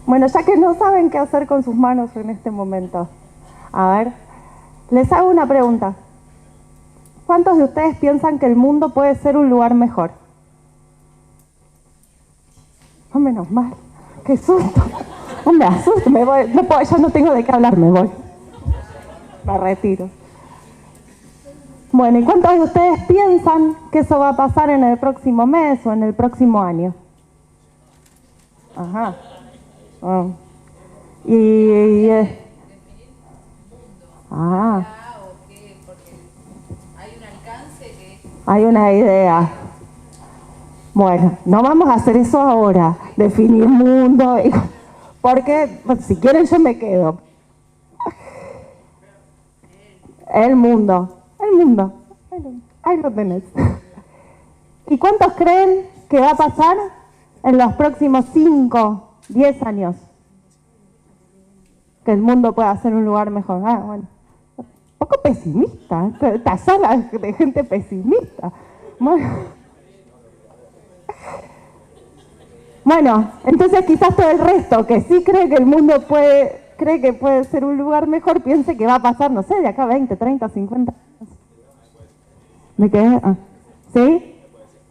Bueno, ya que no saben qué hacer con sus manos en este momento, a ver, les hago una pregunta. ¿Cuántos de ustedes piensan que el mundo puede ser un lugar mejor? No, menos mal. ¡Qué susto! No me asusto, me voy. No puedo, ya no tengo de qué hablar, me voy. Me retiro. Bueno, ¿y cuántos de ustedes piensan que eso va a pasar en el próximo mes o en el próximo año? Ajá. Oh. Ah, hay una idea. Bueno, no vamos a hacer eso ahora, definir mundo, porque pues, si quieren yo me quedo. El mundo, ahí lo tenés. ¿Y cuántos creen que va a pasar en los próximos 5, 10 años? Que el mundo pueda ser un lugar mejor. Ah, bueno, un poco pesimista, esta sala de gente pesimista. Bueno, entonces quizás todo el resto que sí cree que el mundo cree que puede ser un lugar mejor, piense que va a pasar, no sé, de acá 20, 30, 50 años. ¿Me quedé? Ah. ¿Sí?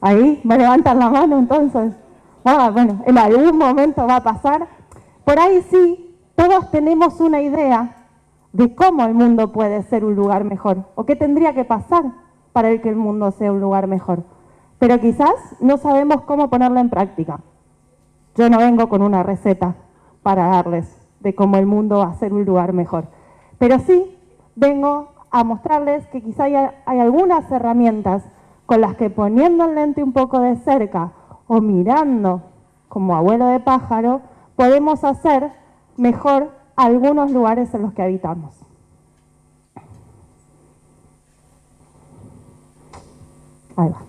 Ahí, me levantan la mano entonces. Ah, bueno, en algún momento va a pasar. Por ahí sí, todos tenemos una idea de cómo el mundo puede ser un lugar mejor, o qué tendría que pasar para que el mundo sea un lugar mejor. Pero quizás no sabemos cómo ponerla en práctica. Yo no vengo con una receta para darles de cómo el mundo va a ser un lugar mejor. Pero sí vengo a mostrarles que quizá hay algunas herramientas con las que poniendo el lente un poco de cerca o mirando como abuelo de pájaro, podemos hacer mejor algunos lugares en los que habitamos. Ahí va.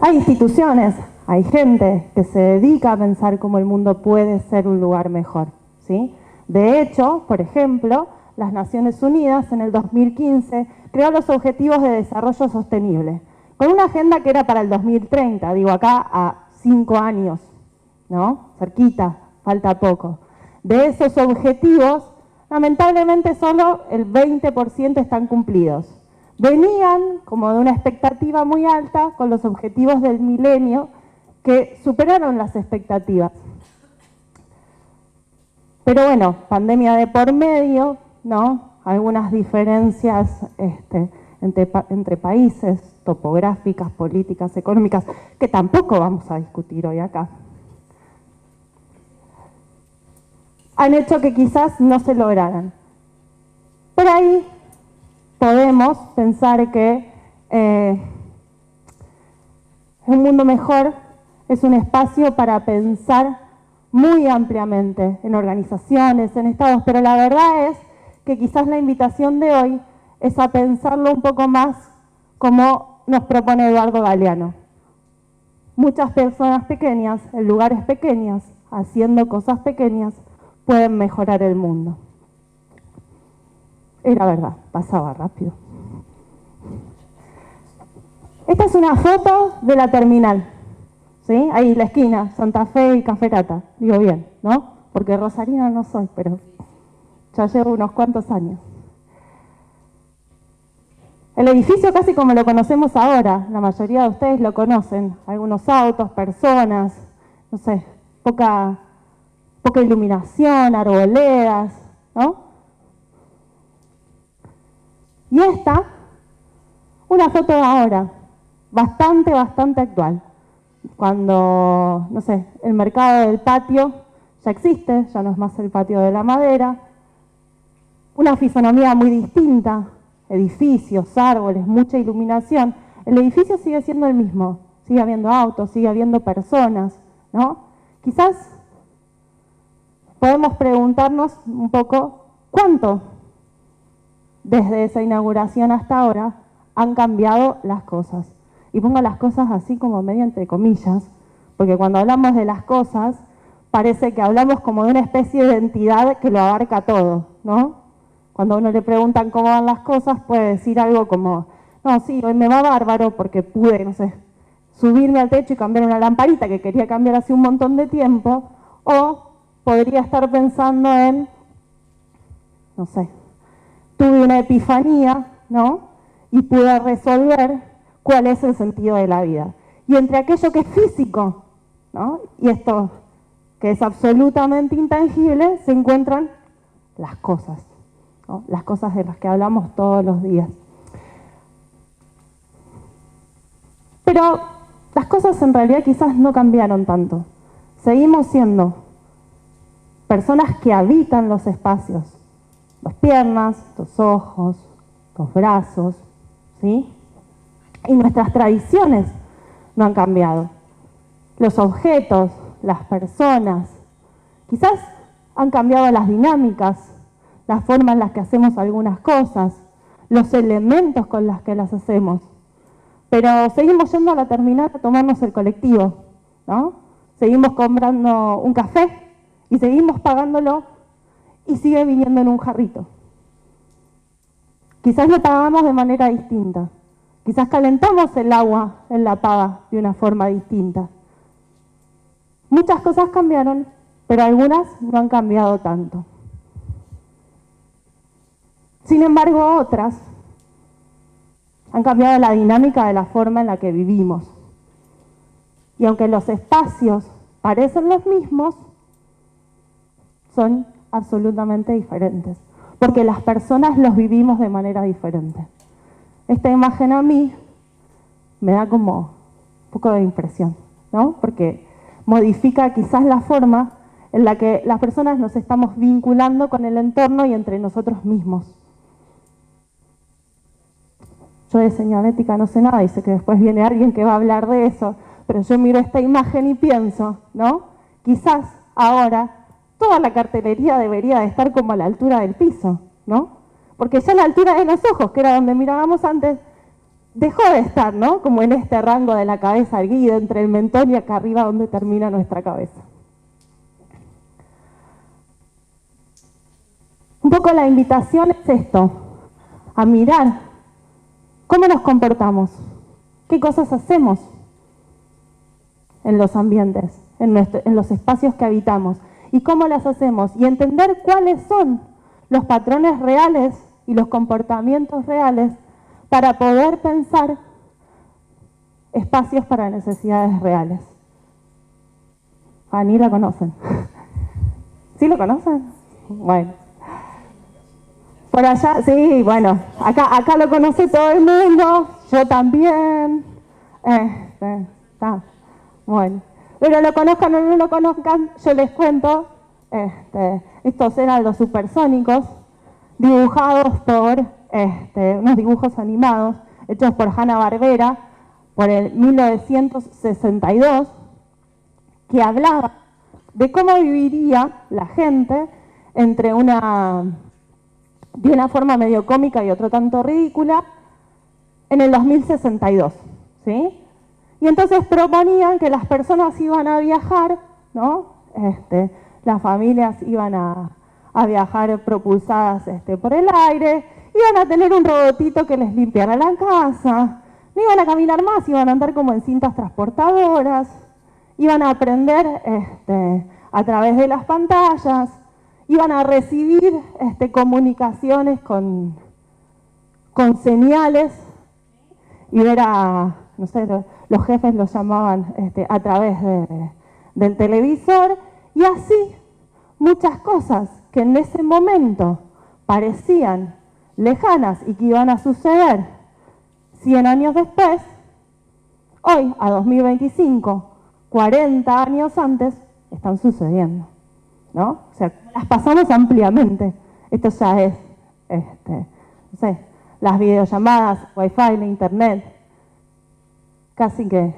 Hay instituciones, hay gente que se dedica a pensar cómo el mundo puede ser un lugar mejor, ¿sí? De hecho, por ejemplo, las Naciones Unidas en el 2015 creó los Objetivos de Desarrollo Sostenible, con una agenda que era para el 2030, digo acá a 5 años, ¿no? Cerquita, falta poco. De esos objetivos, lamentablemente solo el 20% están cumplidos. Venían como de una expectativa muy alta con los objetivos del milenio que superaron las expectativas. Pero bueno, pandemia de por medio, ¿no? Algunas diferencias entre países, topográficas, políticas, económicas, que tampoco vamos a discutir hoy acá, han hecho que quizás no se lograran. Por ahí podemos pensar que un mundo mejor es un espacio para pensar muy ampliamente en organizaciones, en estados, pero la verdad es que quizás la invitación de hoy es a pensarlo un poco más como nos propone Eduardo Galeano. Muchas personas pequeñas, en lugares pequeños, haciendo cosas pequeñas, pueden mejorar el mundo. Era verdad, pasaba rápido. Esta es una foto de la terminal, ¿sí? Ahí la esquina, Santa Fe y Cafferata, digo bien, ¿no? Porque rosarina no soy, pero ya llevo unos cuantos años. El edificio casi como lo conocemos ahora, la mayoría de ustedes lo conocen, algunos autos, personas, no sé, poca iluminación, arboledas, ¿no? Y esta, una foto de ahora, bastante actual. Cuando, no sé, el mercado del patio ya existe, ya no es más el patio de la madera. Una fisonomía muy distinta, edificios, árboles, mucha iluminación. El edificio sigue siendo el mismo, sigue habiendo autos, sigue habiendo personas, ¿no? Quizás podemos preguntarnos un poco cuánto desde esa inauguración hasta ahora han cambiado las cosas. Y pongo las cosas así como medio entre comillas, porque cuando hablamos de las cosas, parece que hablamos como de una especie de entidad que lo abarca todo, ¿no? Cuando a uno le preguntan cómo van las cosas, puede decir algo como, no, sí, hoy me va bárbaro porque pude, no sé, subirme al techo y cambiar una lamparita que quería cambiar hace un montón de tiempo, O podría estar pensando en, no sé, tuve una epifanía, ¿no? Y pude resolver cuál es el sentido de la vida. Y entre aquello que es físico, ¿no? Y esto que es absolutamente intangible, se encuentran las cosas, ¿no? Las cosas de las que hablamos todos los días. Pero las cosas en realidad quizás no cambiaron tanto. Seguimos siendo personas que habitan los espacios, las piernas, los ojos, los brazos, ¿sí? Y nuestras tradiciones no han cambiado. Los objetos, las personas, quizás han cambiado las dinámicas, la forma en la que hacemos algunas cosas, los elementos con los que las hacemos. Pero seguimos yendo a la terminal a tomarnos el colectivo, ¿no? Seguimos comprando un café y seguimos pagándolo y sigue viniendo en un jarrito. Quizás lo pagamos de manera distinta. Quizás calentamos el agua en la pava de una forma distinta. Muchas cosas cambiaron, pero algunas no han cambiado tanto. Sin embargo, otras han cambiado la dinámica de la forma en la que vivimos. Y aunque los espacios parecen los mismos, son absolutamente diferentes, porque las personas los vivimos de manera diferente. Esta imagen a mí me da como un poco de impresión, ¿no? Porque modifica quizás la forma en la que las personas nos estamos vinculando con el entorno y entre nosotros mismos. Yo de señalética no sé nada y sé que después viene alguien que va a hablar de eso, pero yo miro esta imagen y pienso, ¿no? Quizás ahora toda la cartelería debería de estar como a la altura del piso, ¿no? Porque ya a la altura de los ojos, que era donde mirábamos antes, dejó de estar, ¿no? Como en este rango de la cabeza erguida entre el mentón y acá arriba donde termina nuestra cabeza. Un poco la invitación es esto, a mirar cómo nos comportamos, qué cosas hacemos en los ambientes, en los espacios que habitamos y cómo las hacemos y entender cuáles son los patrones reales y los comportamientos reales para poder pensar espacios para necesidades reales. Fanny la conocen. ¿Sí lo conocen? Bueno. Por allá, sí, bueno, acá lo conoce todo el mundo, yo también. Está, bueno. Pero lo conozcan o no lo conozcan, yo les cuento, estos eran los supersónicos, dibujados por unos dibujos animados, hechos por Hanna-Barbera, por el 1962, que hablaba de cómo viviría la gente entre de una forma medio cómica y otro tanto ridícula, en el 2062, ¿sí? Y entonces proponían que las personas iban a viajar, ¿no? Las familias iban a viajar propulsadas por el aire, iban a tener un robotito que les limpiara la casa, no iban a caminar más, iban a andar como en cintas transportadoras, iban a aprender a través de las pantallas, iban a recibir comunicaciones con señales y ver no sé, los jefes los llamaban a través del televisor y así muchas cosas que en ese momento parecían lejanas y que iban a suceder 100 años después, hoy a 2025, 40 años antes, están sucediendo, ¿no? O sea, las pasamos ampliamente. Esto ya es, no sé, las videollamadas, wifi, la internet, casi que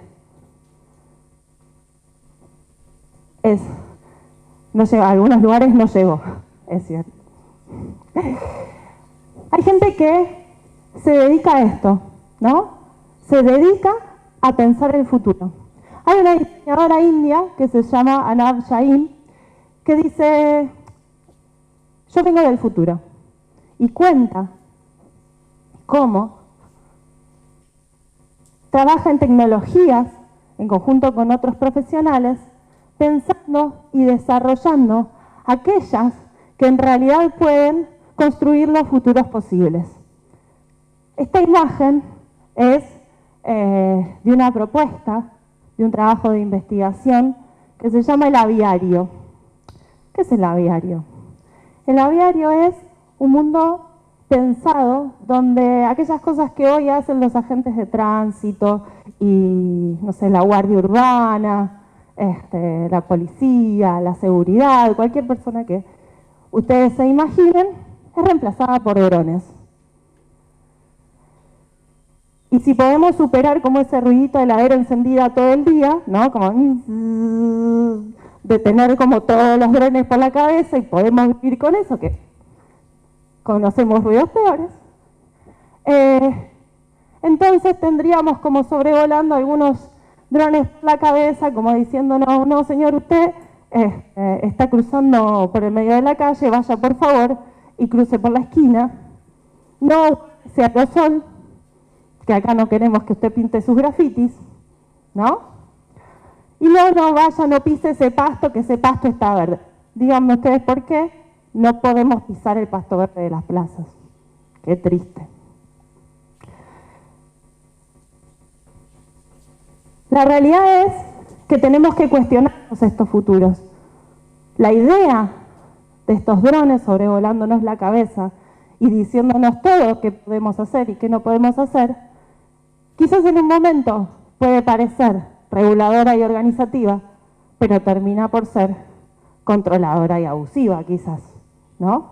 no llega, a algunos lugares no llegó, es cierto. Hay gente que se dedica a esto, ¿no? Se dedica a pensar el futuro. Hay una diseñadora india que se llama Anab Jain que dice, yo vengo del futuro, y cuenta cómo trabaja en tecnologías en conjunto con otros profesionales pensando y desarrollando aquellas que en realidad pueden construir los futuros posibles. Esta imagen es de una propuesta, de un trabajo de investigación que se llama el aviario. ¿Qué es el aviario? El aviario es un mundo pensado donde aquellas cosas que hoy hacen los agentes de tránsito y, no sé, la guardia urbana, la policía, la seguridad, cualquier persona que ustedes se imaginen, es reemplazada por drones. Y si podemos superar como ese ruidito de heladera encendida todo el día, ¿no? Como de tener como todos los drones por la cabeza y podemos vivir con eso, que conocemos ruidos peores, entonces tendríamos como sobrevolando algunos drones por la cabeza, como diciendo, no, no señor, usted está cruzando por el medio de la calle, vaya por favor y cruce por la esquina, no sea aerosol, que acá no queremos que usted pinte sus grafitis, ¿no? Y luego no vaya, no pise ese pasto, que ese pasto está verde. Díganme ustedes por qué no podemos pisar el pasto verde de las plazas. Qué triste. La realidad es que tenemos que cuestionarnos estos futuros. La idea de estos drones sobrevolándonos la cabeza y diciéndonos todo qué podemos hacer y qué no podemos hacer, quizás en un momento puede parecer reguladora y organizativa, pero termina por ser controladora y abusiva quizás, ¿no?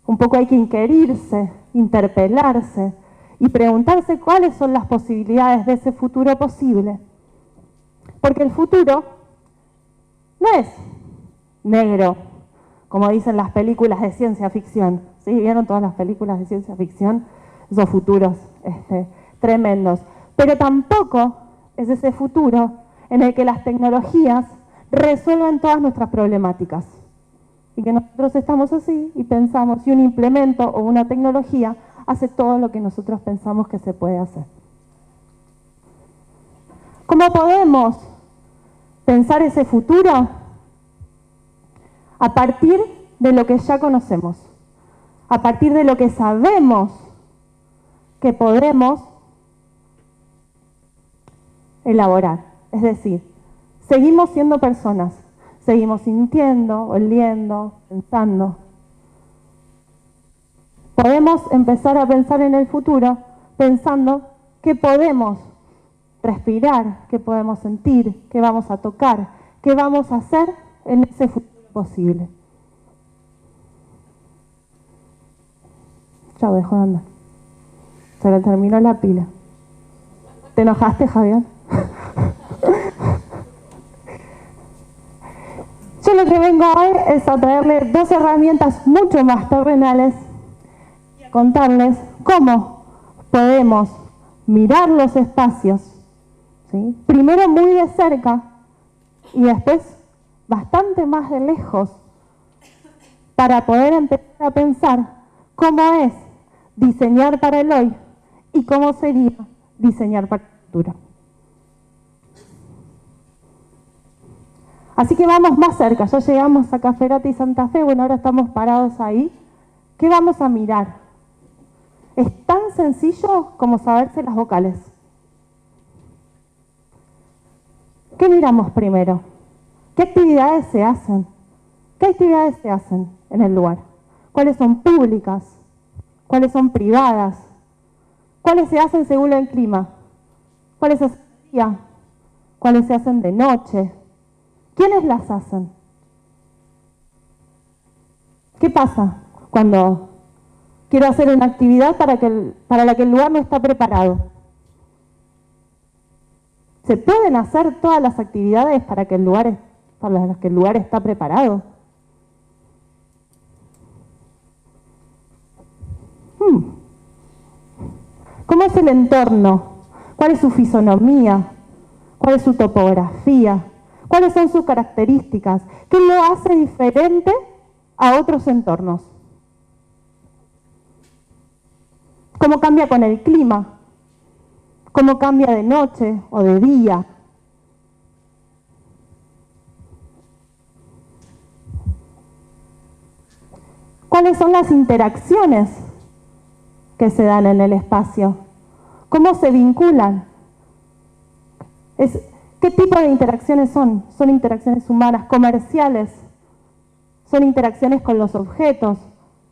Un poco hay que inquirirse, interpelarse y preguntarse cuáles son las posibilidades de ese futuro posible. Porque el futuro no es negro, como dicen las películas de ciencia ficción. ¿Sí? ¿Vieron todas las películas de ciencia ficción? Esos futuros tremendos. Pero tampoco es ese futuro en el que las tecnologías resuelven todas nuestras problemáticas. Y que nosotros estamos así y pensamos si un implemento o una tecnología hace todo lo que nosotros pensamos que se puede hacer. ¿Cómo podemos pensar ese futuro? A partir de lo que ya conocemos, a partir de lo que sabemos que podemos elaborar. Es decir, seguimos siendo personas, seguimos sintiendo, oliendo, pensando. Podemos empezar a pensar en el futuro pensando qué podemos respirar, qué podemos sentir, qué vamos a tocar, qué vamos a hacer en ese futuro posible. Ya dejo de andar. Se le terminó la pila. ¿Te enojaste, Javier? Yo lo que vengo hoy es a traerle dos herramientas mucho más terrenales y a contarles cómo podemos mirar los espacios, ¿sí? Primero muy de cerca y después bastante más de lejos para poder empezar a pensar cómo es diseñar para el hoy y cómo sería diseñar para el futuro. Así que vamos más cerca, ya llegamos a Cafferati Santa Fe, bueno, ahora estamos parados ahí. ¿Qué vamos a mirar? Es tan sencillo como saberse las vocales. ¿Qué miramos primero? ¿Qué actividades se hacen? ¿Qué actividades se hacen en el lugar? ¿Cuáles son públicas? ¿Cuáles son privadas? ¿Cuáles se hacen según el clima? ¿Cuáles se hacen de día? ¿Cuáles se hacen de noche? ¿Quiénes las hacen? ¿Qué pasa cuando quiero hacer una actividad para la que el lugar no está preparado? ¿Se pueden hacer todas las actividades para las que el lugar está preparado? ¿Cómo es el entorno? ¿Cuál es su fisonomía? ¿Cuál es su topografía? ¿Cuáles son sus características? ¿Qué lo hace diferente a otros entornos? ¿Cómo cambia con el clima? ¿Cómo cambia de noche o de día? ¿Cuáles son las interacciones que se dan en el espacio? ¿Cómo se vinculan? ¿Qué tipo de interacciones son? ¿Son interacciones humanas, comerciales? ¿Son interacciones con los objetos?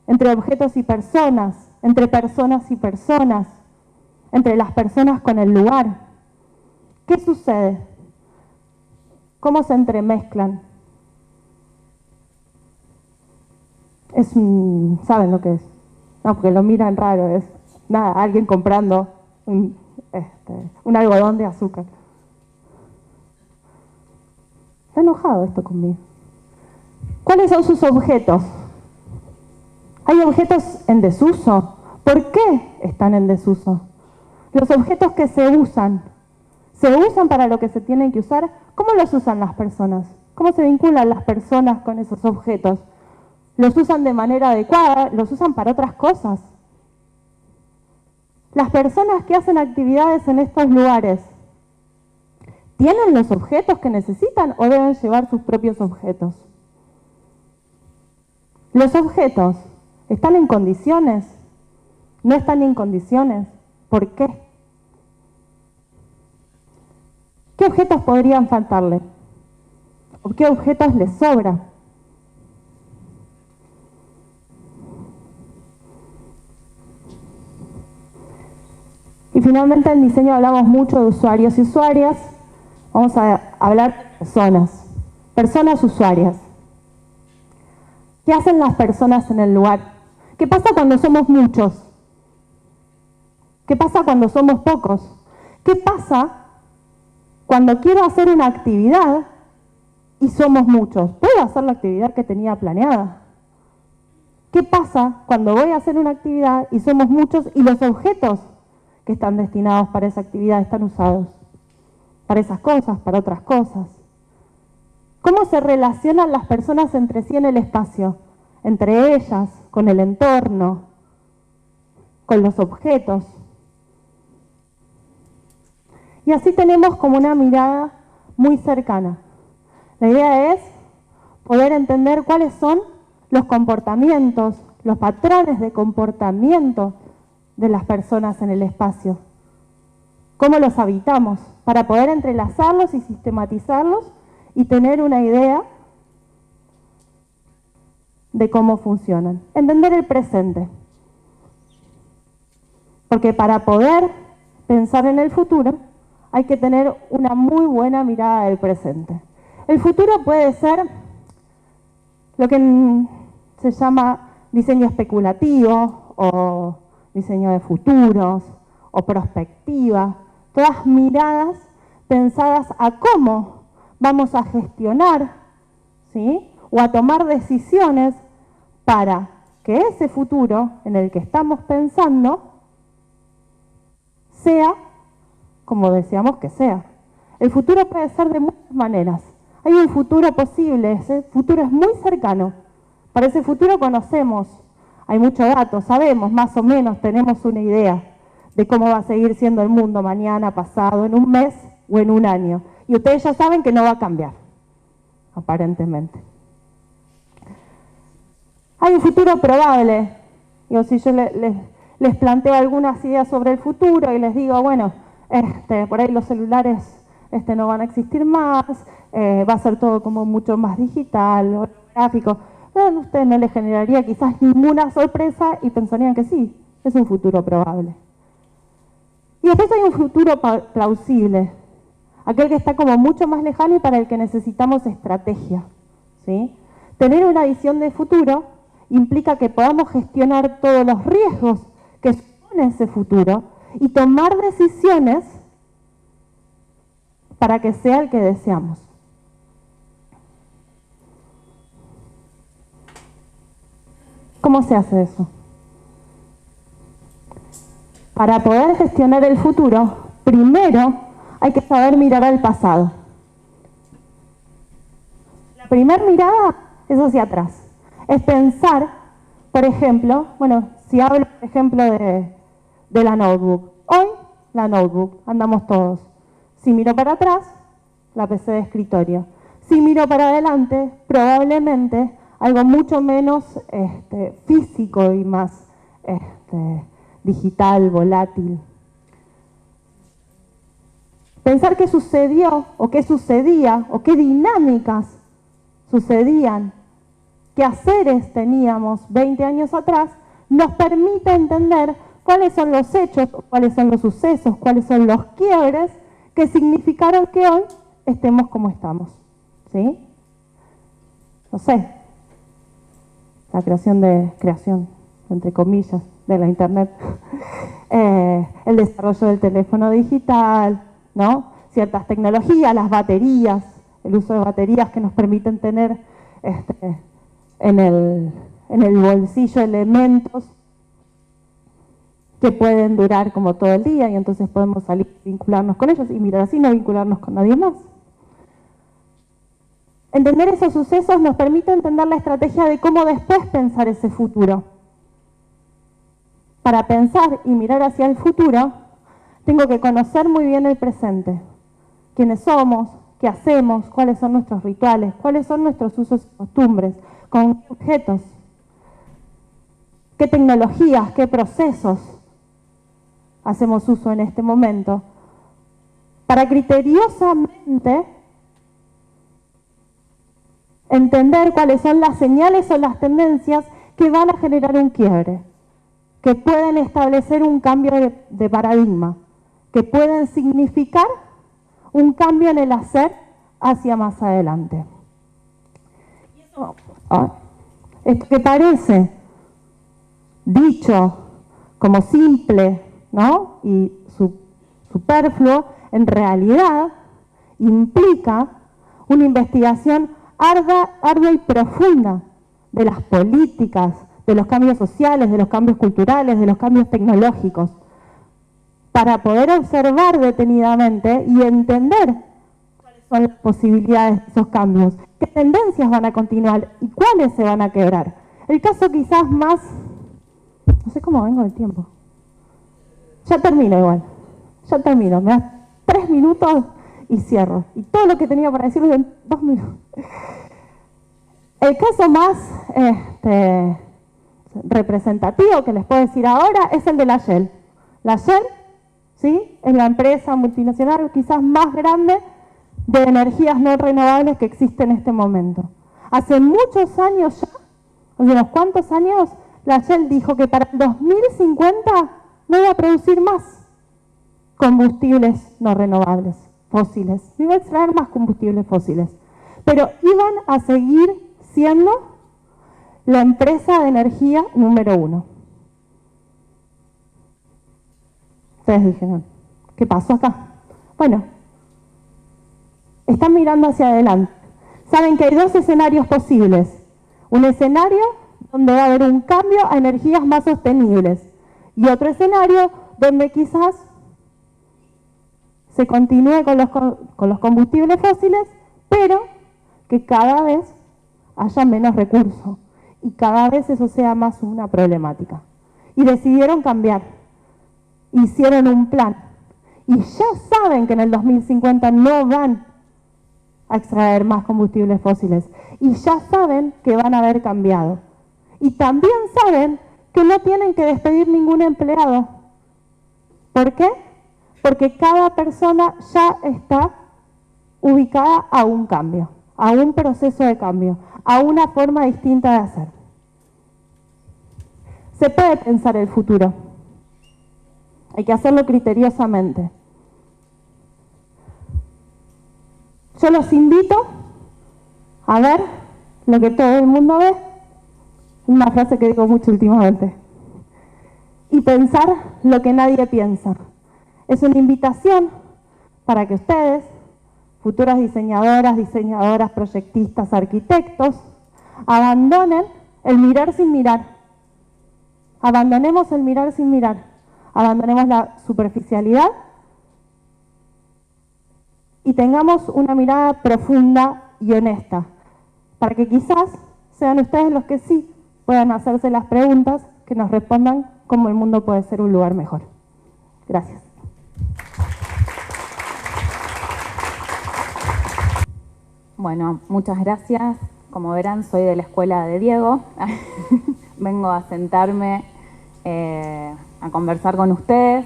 ¿Entre objetos y personas? ¿Entre personas y personas? ¿Entre las personas con el lugar? ¿Qué sucede? ¿Cómo se entremezclan? ¿Saben lo que es? No, porque lo miran raro, es nada, alguien comprando un algodón de azúcar. Está enojado esto conmigo. ¿Cuáles son sus objetos? ¿Hay objetos en desuso? ¿Por qué están en desuso? Los objetos que se usan para lo que se tienen que usar. ¿Cómo los usan las personas? ¿Cómo se vinculan las personas con esos objetos? ¿Los usan de manera adecuada? ¿Los usan para otras cosas? Las personas que hacen actividades en estos lugares, ¿tienen los objetos que necesitan o deben llevar sus propios objetos? ¿Los objetos están en condiciones? ¿No están en condiciones? ¿Por qué? ¿Qué objetos podrían faltarle? ¿O qué objetos les sobra? Y finalmente en diseño hablamos mucho de usuarios y usuarias. Vamos a hablar de personas. Personas usuarias. ¿Qué hacen las personas en el lugar? ¿Qué pasa cuando somos muchos? ¿Qué pasa cuando somos pocos? ¿Qué pasa cuando quiero hacer una actividad y somos muchos? ¿Puedo hacer la actividad que tenía planeada? ¿Qué pasa cuando voy a hacer una actividad y somos muchos y los objetos que están destinados para esa actividad están usados? Para esas cosas, para otras cosas. ¿Cómo se relacionan las personas entre sí en el espacio? Entre ellas, con el entorno, con los objetos. Y así tenemos como una mirada muy cercana. La idea es poder entender cuáles son los comportamientos, los patrones de comportamiento de las personas en el espacio. Cómo los habitamos, para poder entrelazarlos y sistematizarlos y tener una idea de cómo funcionan. Entender el presente. Porque para poder pensar en el futuro, hay que tener una muy buena mirada del presente. El futuro puede ser lo que se llama diseño especulativo o diseño de futuros o prospectiva. Todas miradas pensadas a cómo vamos a gestionar, ¿sí? O a tomar decisiones para que ese futuro en el que estamos pensando sea como deseamos que sea. El futuro puede ser de muchas maneras. Hay un futuro posible, ese futuro es muy cercano. Para ese futuro conocemos, hay mucho dato, sabemos más o menos, tenemos una idea de cómo va a seguir siendo el mundo mañana, pasado, en un mes o en un año. Y ustedes ya saben que no va a cambiar, aparentemente. Hay un futuro probable. Digo, si yo les planteo algunas ideas sobre el futuro y les digo, bueno, por ahí los celulares no van a existir más, va a ser todo como mucho más digital, gráfico. A ustedes no les generaría quizás ninguna sorpresa y pensarían que sí, es un futuro probable. Y después hay un futuro plausible, aquel que está como mucho más lejano y para el que necesitamos estrategia, ¿sí? Tener una visión de futuro implica que podamos gestionar todos los riesgos que supone ese futuro y tomar decisiones para que sea el que deseamos. ¿Cómo se hace eso? Para poder gestionar el futuro, primero hay que saber mirar al pasado. La primera mirada es hacia atrás. Es pensar, por ejemplo, bueno, si hablo, por ejemplo, de la notebook. Hoy, la notebook, andamos todos. Si miro para atrás, la PC de escritorio. Si miro para adelante, probablemente algo mucho menos físico y más digital, volátil. Pensar qué sucedió, o qué sucedía, o qué dinámicas sucedían, qué haceres teníamos 20 años atrás, nos permite entender cuáles son los hechos, cuáles son los sucesos, cuáles son los quiebres que significaron que hoy estemos como estamos. ¿Sí? No sé, la creación, entre comillas, de la internet, el desarrollo del teléfono digital, ¿no? Ciertas tecnologías, las baterías, el uso de baterías que nos permiten tener en el bolsillo elementos que pueden durar como todo el día y entonces podemos salir, vincularnos con ellos y mirar así, no vincularnos con nadie más. Entender esos sucesos nos permite entender la estrategia de cómo después pensar ese futuro. Para pensar y mirar hacia el futuro, tengo que conocer muy bien el presente. Quiénes somos, qué hacemos, cuáles son nuestros rituales, cuáles son nuestros usos y costumbres, con qué objetos, qué tecnologías, qué procesos hacemos uso en este momento, para criteriosamente entender cuáles son las señales o las tendencias que van a generar un quiebre, que pueden establecer un cambio de paradigma, que pueden significar un cambio en el hacer hacia más adelante. Esto que parece dicho como simple, ¿no? Y superfluo, en realidad implica una investigación ardua y profunda de las políticas, de los cambios sociales, de los cambios culturales, de los cambios tecnológicos, para poder observar detenidamente y entender cuáles son las posibilidades de esos cambios, qué tendencias van a continuar y cuáles se van a quebrar. El caso quizás más, no sé cómo vengo del tiempo, ya termino igual, ya termino, me das 3 minutos y cierro, y todo lo que tenía para decirles en 2 minutos. El caso más representativo que les puedo decir ahora es el de la Shell. La Shell, ¿sí?, es la empresa multinacional quizás más grande de energías no renovables que existe en este momento. Hace muchos años ya, hace unos cuantos años, la Shell dijo que para el 2050 no iba a producir más combustibles no renovables, fósiles, no iba a extraer más combustibles fósiles, pero iban a seguir siendo la empresa de energía número 1. Ustedes dijeron, ¿qué pasó acá? Bueno, están mirando hacia adelante. Saben que hay 2 escenarios posibles. Un escenario donde va a haber un cambio a energías más sostenibles y otro escenario donde quizás se continúe con los combustibles fósiles, pero que cada vez haya menos recursos y cada vez eso sea más una problemática. Y decidieron cambiar, hicieron un plan y ya saben que en el 2050 no van a extraer más combustibles fósiles y ya saben que van a haber cambiado. Y también saben que no tienen que despedir ningún empleado. ¿Por qué? Porque cada persona ya está ubicada a un cambio, a un proceso de cambio, a una forma distinta de hacer. Se puede pensar el futuro. Hay que hacerlo criteriosamente. Yo los invito a ver lo que todo el mundo ve, una frase que digo mucho últimamente, y pensar lo que nadie piensa. Es una invitación para que ustedes, futuras diseñadoras, proyectistas, arquitectos, abandonen el mirar sin mirar. Abandonemos el mirar sin mirar. Abandonemos la superficialidad y tengamos una mirada profunda y honesta, para que quizás sean ustedes los que sí puedan hacerse las preguntas que nos respondan cómo el mundo puede ser un lugar mejor. Gracias. Bueno, muchas gracias Como verán, soy de la escuela de Diego. Vengo a sentarme a conversar con ustedes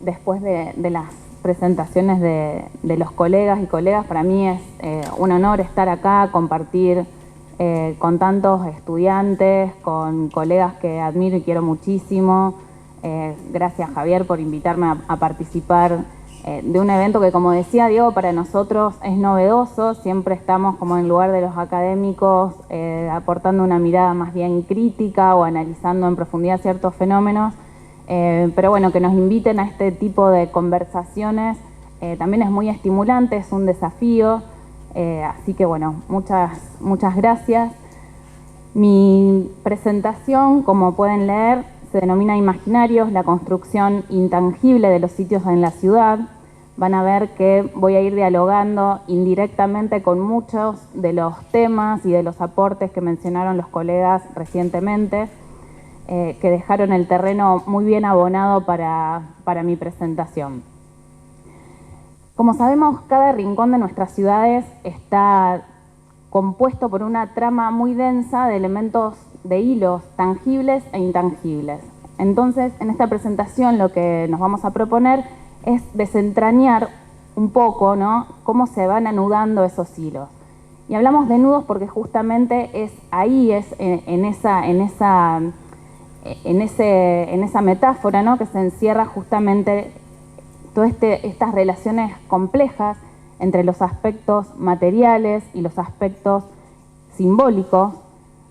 después de las presentaciones de los colegas y colegas. Para mí es un honor estar acá, compartir con tantos estudiantes, con colegas que admiro y quiero muchísimo. Gracias, Javier, por invitarme a participar de un evento que, como decía Diego, para nosotros es novedoso. Siempre estamos como en lugar de los académicos aportando una mirada más bien crítica o analizando en profundidad ciertos fenómenos. Pero bueno, que nos inviten a este tipo de conversaciones también es muy estimulante, es un desafío. Así que bueno, muchas gracias. Mi presentación, como pueden leer, se denomina Imaginarios, la construcción intangible de los sitios en la ciudad. Van a ver que voy a ir dialogando indirectamente con muchos de los temas y de los aportes que mencionaron los colegas recientemente, que dejaron el terreno muy bien abonado para mi presentación. Como sabemos, cada rincón de nuestras ciudades está compuesto por una trama muy densa de elementos, de hilos tangibles e intangibles. Entonces, en esta presentación lo que nos vamos a proponer es desentrañar un poco, ¿no?, cómo se van anudando esos hilos. Y hablamos de nudos porque justamente es ahí, en esa metáfora, ¿no?, que se encierra justamente todas estas relaciones complejas entre los aspectos materiales y los aspectos simbólicos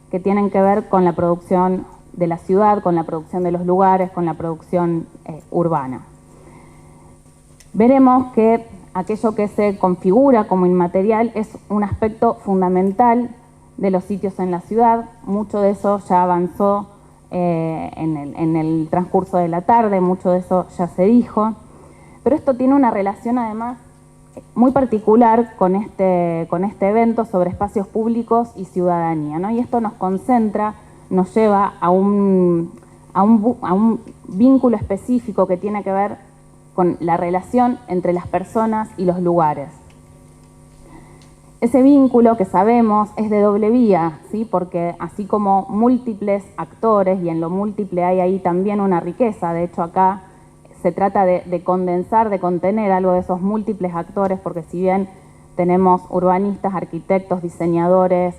que tienen que ver con la producción de la ciudad, con la producción de los lugares, con la producción urbana. Veremos que aquello que se configura como inmaterial es un aspecto fundamental de los sitios en la ciudad. Mucho de eso ya avanzó en el transcurso de la tarde, mucho de eso ya se dijo. Pero esto tiene una relación además muy particular con este evento sobre espacios públicos y ciudadanía, ¿no? Y esto nos concentra, nos lleva a un vínculo específico que tiene que ver con la relación entre las personas y los lugares. Ese vínculo que sabemos es de doble vía, ¿sí?, porque así como múltiples actores, y en lo múltiple hay ahí también una riqueza. De hecho, acá se trata de condensar, de contener algo de esos múltiples actores, porque si bien tenemos urbanistas, arquitectos, diseñadores,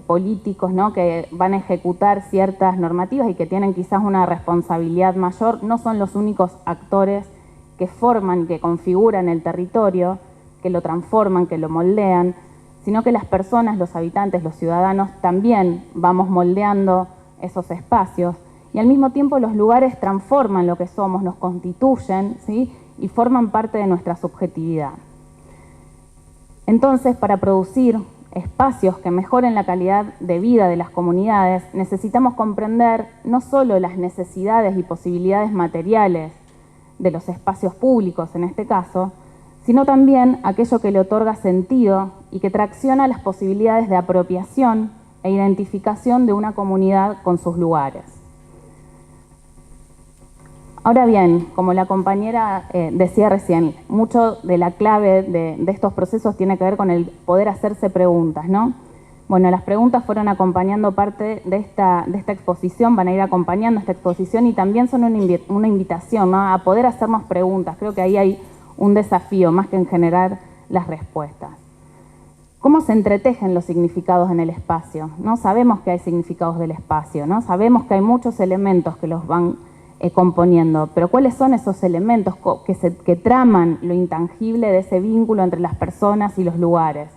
políticos, ¿no?, que van a ejecutar ciertas normativas y que tienen quizás una responsabilidad mayor, no son los únicos actores que forman, que configuran el territorio, que lo transforman, que lo moldean, sino que las personas, los habitantes, los ciudadanos también vamos moldeando esos espacios. Y al mismo tiempo los lugares transforman lo que somos, nos constituyen, ¿sí?, y forman parte de nuestra subjetividad. Entonces, para producir espacios que mejoren la calidad de vida de las comunidades, necesitamos comprender no solo las necesidades y posibilidades materiales de los espacios públicos en este caso, sino también aquello que le otorga sentido y que tracciona las posibilidades de apropiación e identificación de una comunidad con sus lugares. Ahora bien, como la compañera decía recién, mucho de la clave de estos procesos tiene que ver con el poder hacerse preguntas, ¿no? Bueno, las preguntas fueron acompañando parte de esta exposición, van a ir acompañando esta exposición y también son una invitación, ¿no?, a poder hacernos preguntas. Creo que ahí hay un desafío más que en generar las respuestas. ¿Cómo se entretejen los significados en el espacio? ¿No? Sabemos que hay significados del espacio, ¿no? Sabemos que hay muchos elementos que los van componiendo, pero ¿cuáles son esos elementos que traman lo intangible de ese vínculo entre las personas y los lugares?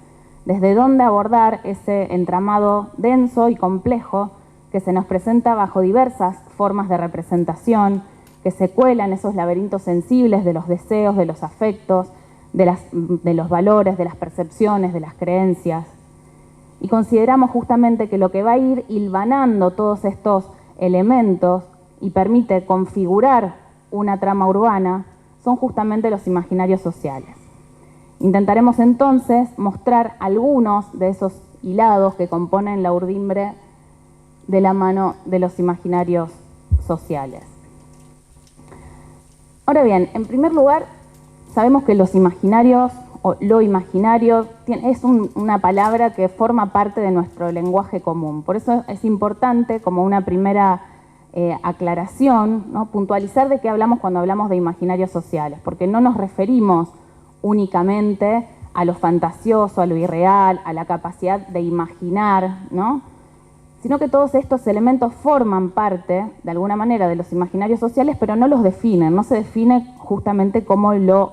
¿Desde dónde abordar ese entramado denso y complejo que se nos presenta bajo diversas formas de representación, que se cuelan esos laberintos sensibles de los deseos, de los afectos, de los valores, de las percepciones, de las creencias? Y consideramos justamente que lo que va a ir hilvanando todos estos elementos y permite configurar una trama urbana son justamente los imaginarios sociales. Intentaremos entonces mostrar algunos de esos hilados que componen la urdimbre de la mano de los imaginarios sociales. Ahora bien, en primer lugar, sabemos que los imaginarios o lo imaginario, es una palabra que forma parte de nuestro lenguaje común. Por eso es importante, como una primera aclaración, ¿no?, puntualizar de qué hablamos cuando hablamos de imaginarios sociales, porque no nos referimos únicamente a lo fantasioso, a lo irreal, a la capacidad de imaginar, ¿no?, sino que todos estos elementos forman parte, de alguna manera, de los imaginarios sociales, pero no los definen, no se define justamente como lo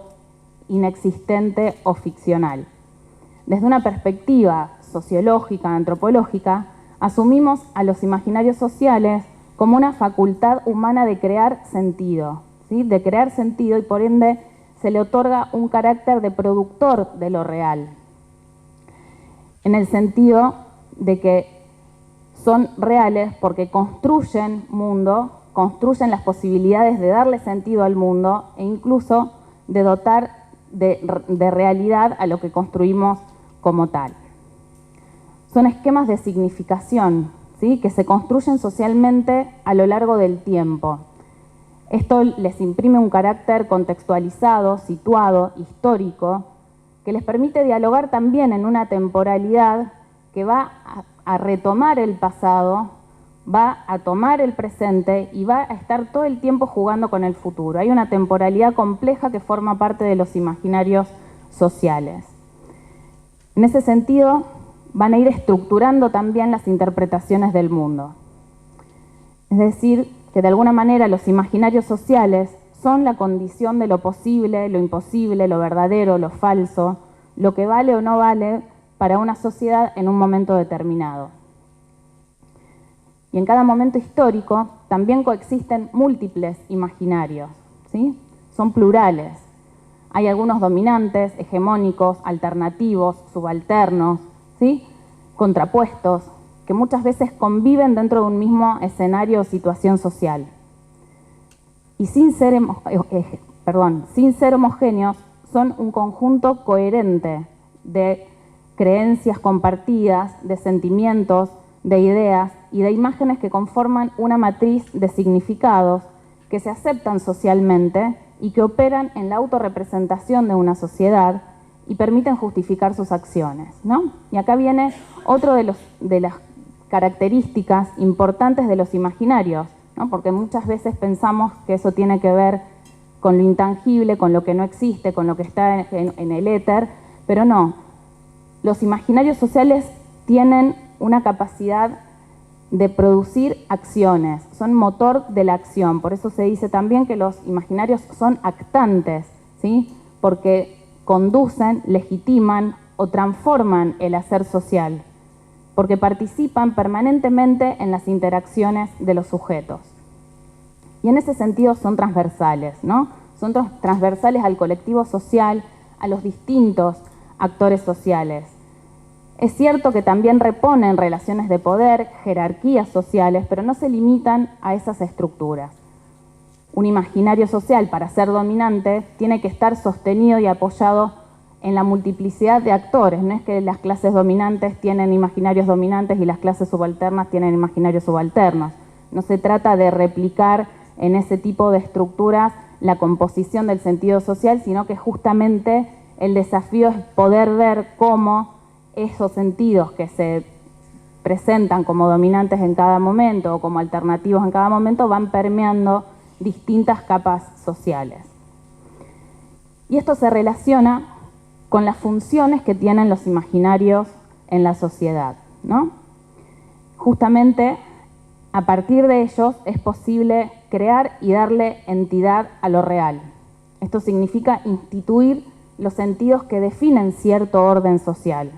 inexistente o ficcional. Desde una perspectiva sociológica, antropológica, asumimos a los imaginarios sociales como una facultad humana de crear sentido, ¿sí?, de crear sentido, y por ende se le otorga un carácter de productor de lo real, en el sentido de que son reales porque construyen mundo, construyen las posibilidades de darle sentido al mundo e incluso de dotar de realidad a lo que construimos como tal. Son esquemas de significación, ¿sí?, que se construyen socialmente a lo largo del tiempo. Esto les imprime un carácter contextualizado, situado, histórico, que les permite dialogar también en una temporalidad que va a retomar el pasado, va a tomar el presente y va a estar todo el tiempo jugando con el futuro. Hay una temporalidad compleja que forma parte de los imaginarios sociales. En ese sentido, van a ir estructurando también las interpretaciones del mundo. Es decir, que de alguna manera los imaginarios sociales son la condición de lo posible, lo imposible, lo verdadero, lo falso, lo que vale o no vale para una sociedad en un momento determinado. Y en cada momento histórico también coexisten múltiples imaginarios, ¿sí? Son plurales. Hay algunos dominantes, hegemónicos, alternativos, subalternos, ¿sí?, contrapuestos, que muchas veces conviven dentro de un mismo escenario o situación social. Y sin ser homogéneos, son un conjunto coherente de creencias compartidas, de sentimientos, de ideas y de imágenes que conforman una matriz de significados que se aceptan socialmente y que operan en la autorrepresentación de una sociedad y permiten justificar sus acciones, ¿no? Y acá viene otro de las características importantes de los imaginarios, ¿no?, porque muchas veces pensamos que eso tiene que ver con lo intangible, con lo que no existe, con lo que está en el éter, pero no. Los imaginarios sociales tienen una capacidad de producir acciones, son motor de la acción. Por eso se dice también que los imaginarios son actantes, ¿sí?, porque conducen, legitiman o transforman el hacer social, porque participan permanentemente en las interacciones de los sujetos. Y en ese sentido son transversales, ¿no? Son transversales al colectivo social, a los distintos actores sociales. Es cierto que también reponen relaciones de poder, jerarquías sociales, pero no se limitan a esas estructuras. Un imaginario social, para ser dominante, tiene que estar sostenido y apoyado en la multiplicidad de actores. No es que las clases dominantes tienen imaginarios dominantes y las clases subalternas tienen imaginarios subalternos. No se trata de replicar en ese tipo de estructuras la composición del sentido social, sino que justamente el desafío es poder ver cómo esos sentidos que se presentan como dominantes en cada momento o como alternativos en cada momento van permeando distintas capas sociales. Y esto se relaciona con las funciones que tienen los imaginarios en la sociedad, ¿no? Justamente a partir de ellos es posible crear y darle entidad a lo real. Esto significa instituir los sentidos que definen cierto orden social.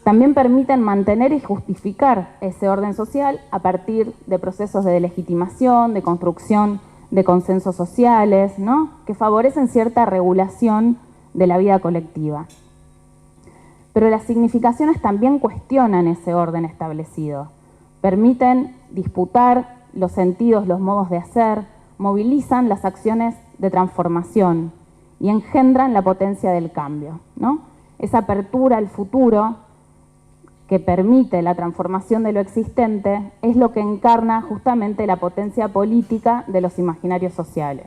También permiten mantener y justificar ese orden social a partir de procesos de legitimación, de construcción de consensos sociales, ¿no?, que favorecen cierta regulación de la vida colectiva. Pero las significaciones también cuestionan ese orden establecido, permiten disputar los sentidos, los modos de hacer, movilizan las acciones de transformación y engendran la potencia del cambio, ¿no? Esa apertura al futuro que permite la transformación de lo existente es lo que encarna justamente la potencia política de los imaginarios sociales.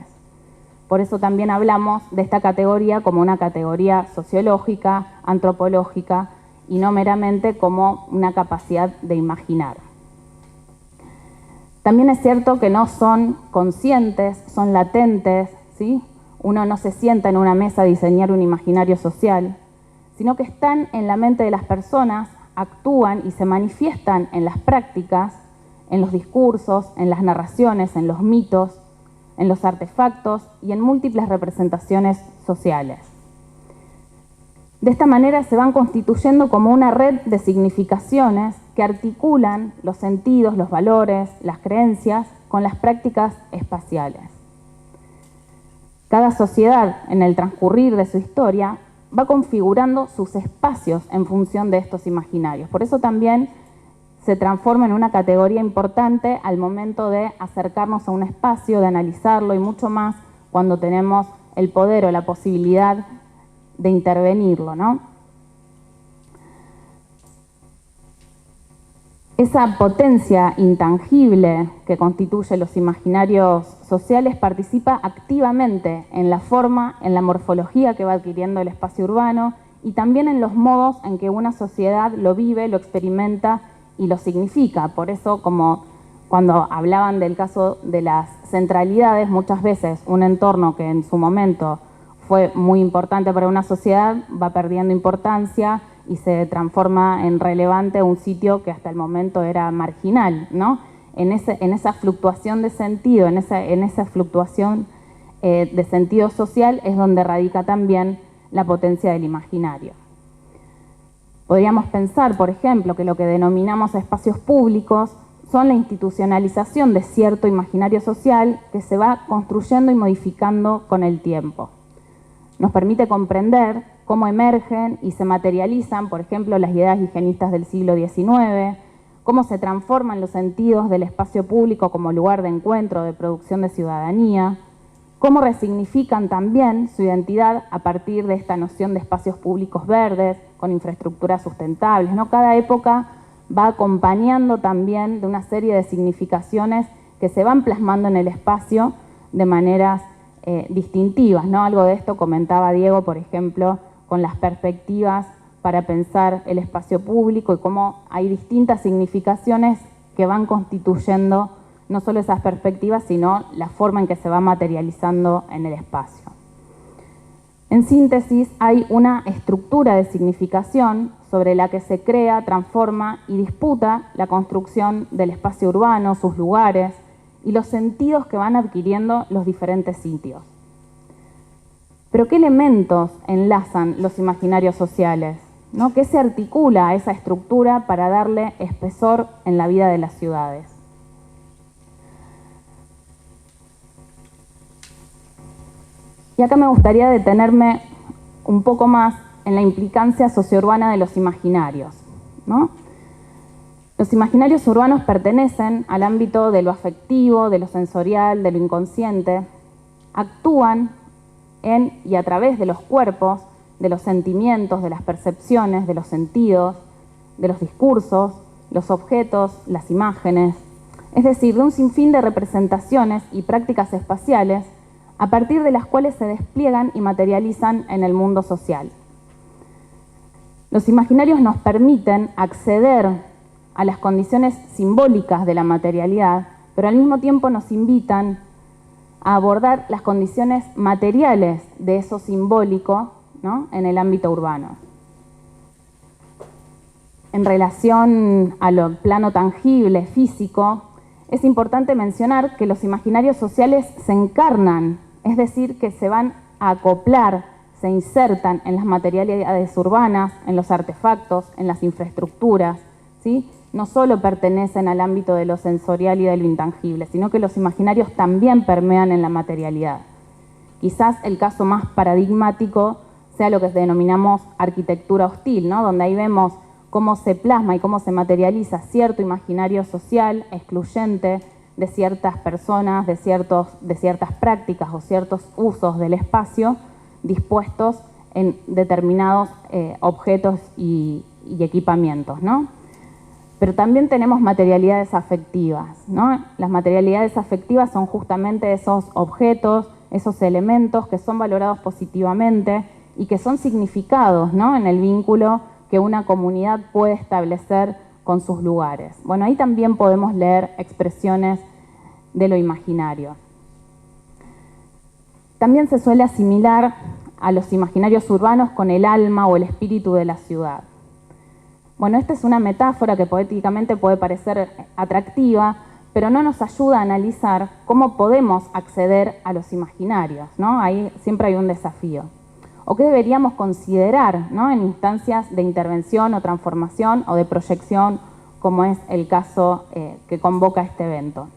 Por eso también hablamos de esta categoría como una categoría sociológica, antropológica, y no meramente como una capacidad de imaginar. También es cierto que no son conscientes, son latentes, ¿sí? Uno no se sienta en una mesa a diseñar un imaginario social, sino que están en la mente de las personas, actúan y se manifiestan en las prácticas, en los discursos, en las narraciones, en los mitos, en los artefactos y en múltiples representaciones sociales. De esta manera se van constituyendo como una red de significaciones que articulan los sentidos, los valores, las creencias con las prácticas espaciales. Cada sociedad, en el transcurrir de su historia, va configurando sus espacios en función de estos imaginarios. Por eso también se transforma en una categoría importante al momento de acercarnos a un espacio, de analizarlo y mucho más cuando tenemos el poder o la posibilidad de intervenirlo, ¿no? Esa potencia intangible que constituye los imaginarios sociales participa activamente en la forma, en la morfología que va adquiriendo el espacio urbano y también en los modos en que una sociedad lo vive, lo experimenta y lo significa. Por eso, como cuando hablaban del caso de las centralidades, muchas veces un entorno que en su momento fue muy importante para una sociedad va perdiendo importancia y se transforma en relevante un sitio que hasta el momento era marginal, ¿no? En esa fluctuación de sentido, en esa fluctuación de sentido social es donde radica también la potencia del imaginario. Podríamos pensar, por ejemplo, que lo que denominamos espacios públicos son la institucionalización de cierto imaginario social que se va construyendo y modificando con el tiempo. Nos permite comprender cómo emergen y se materializan, por ejemplo, las ideas higienistas del siglo XIX, cómo se transforman los sentidos del espacio público como lugar de encuentro, de producción de ciudadanía, cómo resignifican también su identidad a partir de esta noción de espacios públicos verdes, con infraestructuras sustentables, ¿no? Cada época va acompañando también de una serie de significaciones que se van plasmando en el espacio de maneras distintivas, ¿no? Algo de esto comentaba Diego, por ejemplo, con las perspectivas para pensar el espacio público y cómo hay distintas significaciones que van constituyendo no solo esas perspectivas, sino la forma en que se va materializando en el espacio. En síntesis, hay una estructura de significación sobre la que se crea, transforma y disputa la construcción del espacio urbano, sus lugares y los sentidos que van adquiriendo los diferentes sitios. Pero ¿qué elementos enlazan los imaginarios sociales? ¿No? ¿Qué se articula a esa estructura para darle espesor en la vida de las ciudades? Y acá me gustaría detenerme un poco más en la implicancia sociourbana de los imaginarios, ¿no? Los imaginarios urbanos pertenecen al ámbito de lo afectivo, de lo sensorial, de lo inconsciente. Actúan en y a través de los cuerpos, de los sentimientos, de las percepciones, de los sentidos, de los discursos, los objetos, las imágenes. Es decir, de un sinfín de representaciones y prácticas espaciales a partir de las cuales se despliegan y materializan en el mundo social. Los imaginarios nos permiten acceder a las condiciones simbólicas de la materialidad, pero al mismo tiempo nos invitan a abordar las condiciones materiales de eso simbólico, ¿no? En el ámbito urbano. En relación al plano tangible, físico, es importante mencionar que los imaginarios sociales se encarnan, es decir, que se van a acoplar, se insertan en las materialidades urbanas, en los artefactos, en las infraestructuras, ¿sí? No solo pertenecen al ámbito de lo sensorial y de lo intangible, sino que los imaginarios también permean en la materialidad. Quizás el caso más paradigmático sea lo que denominamos arquitectura hostil, ¿no? Donde ahí vemos cómo se plasma y cómo se materializa cierto imaginario social excluyente de ciertas personas, de ciertas prácticas o ciertos usos del espacio dispuestos en determinados objetos y equipamientos, ¿no? Pero también tenemos materialidades afectivas, ¿no? Las materialidades afectivas son justamente esos objetos, esos elementos que son valorados positivamente y que son significados, ¿no?, en el vínculo que una comunidad puede establecer con sus lugares. Bueno, ahí también podemos leer expresiones de lo imaginario. También se suele asimilar a los imaginarios urbanos con el alma o el espíritu de la ciudad. Bueno, esta es una metáfora que poéticamente puede parecer atractiva, pero no nos ayuda a analizar cómo podemos acceder a los imaginarios, ¿no? Ahí siempre hay un desafío. O qué deberíamos considerar, ¿no?, en instancias de intervención o transformación o de proyección, como es el caso que convoca este evento.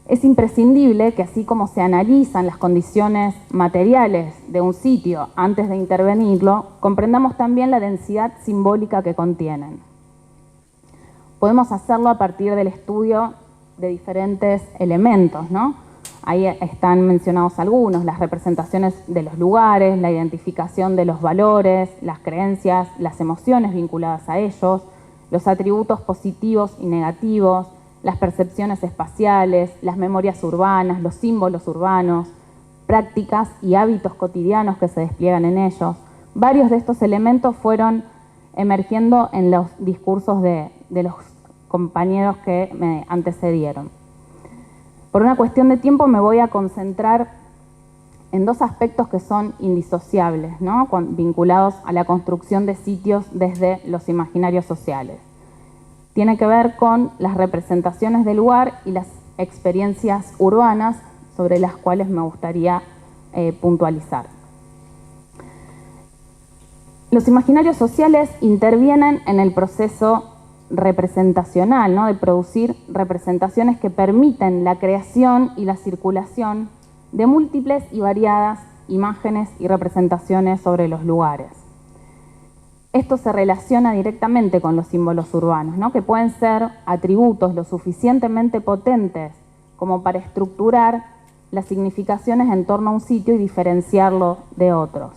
Es imprescindible que, así como se analizan las condiciones materiales de un sitio antes de intervenirlo, comprendamos también la densidad simbólica que contienen. Podemos hacerlo a partir del estudio de diferentes elementos, ¿no? Ahí están mencionados algunos: las representaciones de los lugares, la identificación de los valores, las creencias, las emociones vinculadas a ellos, los atributos positivos y negativos, las percepciones espaciales, las memorias urbanas, los símbolos urbanos, prácticas y hábitos cotidianos que se despliegan en ellos. Varios de estos elementos fueron emergiendo en los discursos de los compañeros que me antecedieron. Por una cuestión de tiempo me voy a concentrar en dos aspectos que son indisociables, ¿no?, vinculados a la construcción de sitios desde los imaginarios sociales. Tiene que ver con las representaciones del lugar y las experiencias urbanas sobre las cuales me gustaría puntualizar. Los imaginarios sociales intervienen en el proceso representacional, ¿no?, de producir representaciones que permiten la creación y la circulación de múltiples y variadas imágenes y representaciones sobre los lugares. Esto se relaciona directamente con los símbolos urbanos, ¿no?, que pueden ser atributos lo suficientemente potentes como para estructurar las significaciones en torno a un sitio y diferenciarlo de otros.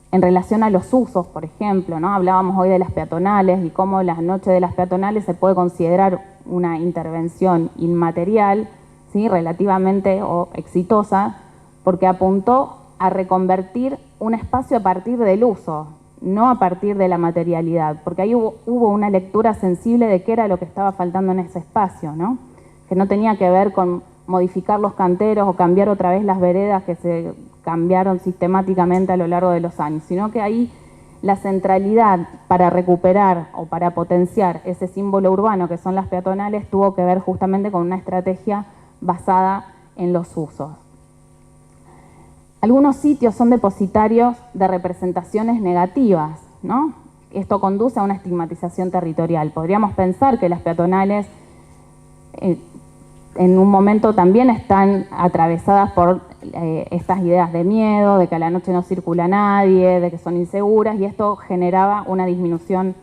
En relación a los usos, por ejemplo, ¿no?, hablábamos hoy de las peatonales y cómo la noche de las peatonales se puede considerar una intervención inmaterial, ¿sí?, relativamente exitosa, porque apuntó a reconvertir un espacio a partir del uso, no a partir de la materialidad, porque ahí hubo una lectura sensible de qué era lo que estaba faltando en ese espacio, ¿no?, que no tenía que ver con modificar los canteros o cambiar otra vez las veredas que se cambiaron sistemáticamente a lo largo de los años, sino que ahí la centralidad para recuperar o para potenciar ese símbolo urbano que son las peatonales tuvo que ver justamente con una estrategia basada en los usos. Algunos sitios son depositarios de representaciones negativas, ¿no? Esto conduce a una estigmatización territorial. Podríamos pensar que las peatonales en un momento también están atravesadas por estas ideas de miedo, de que a la noche no circula nadie, de que son inseguras, y esto generaba una disminución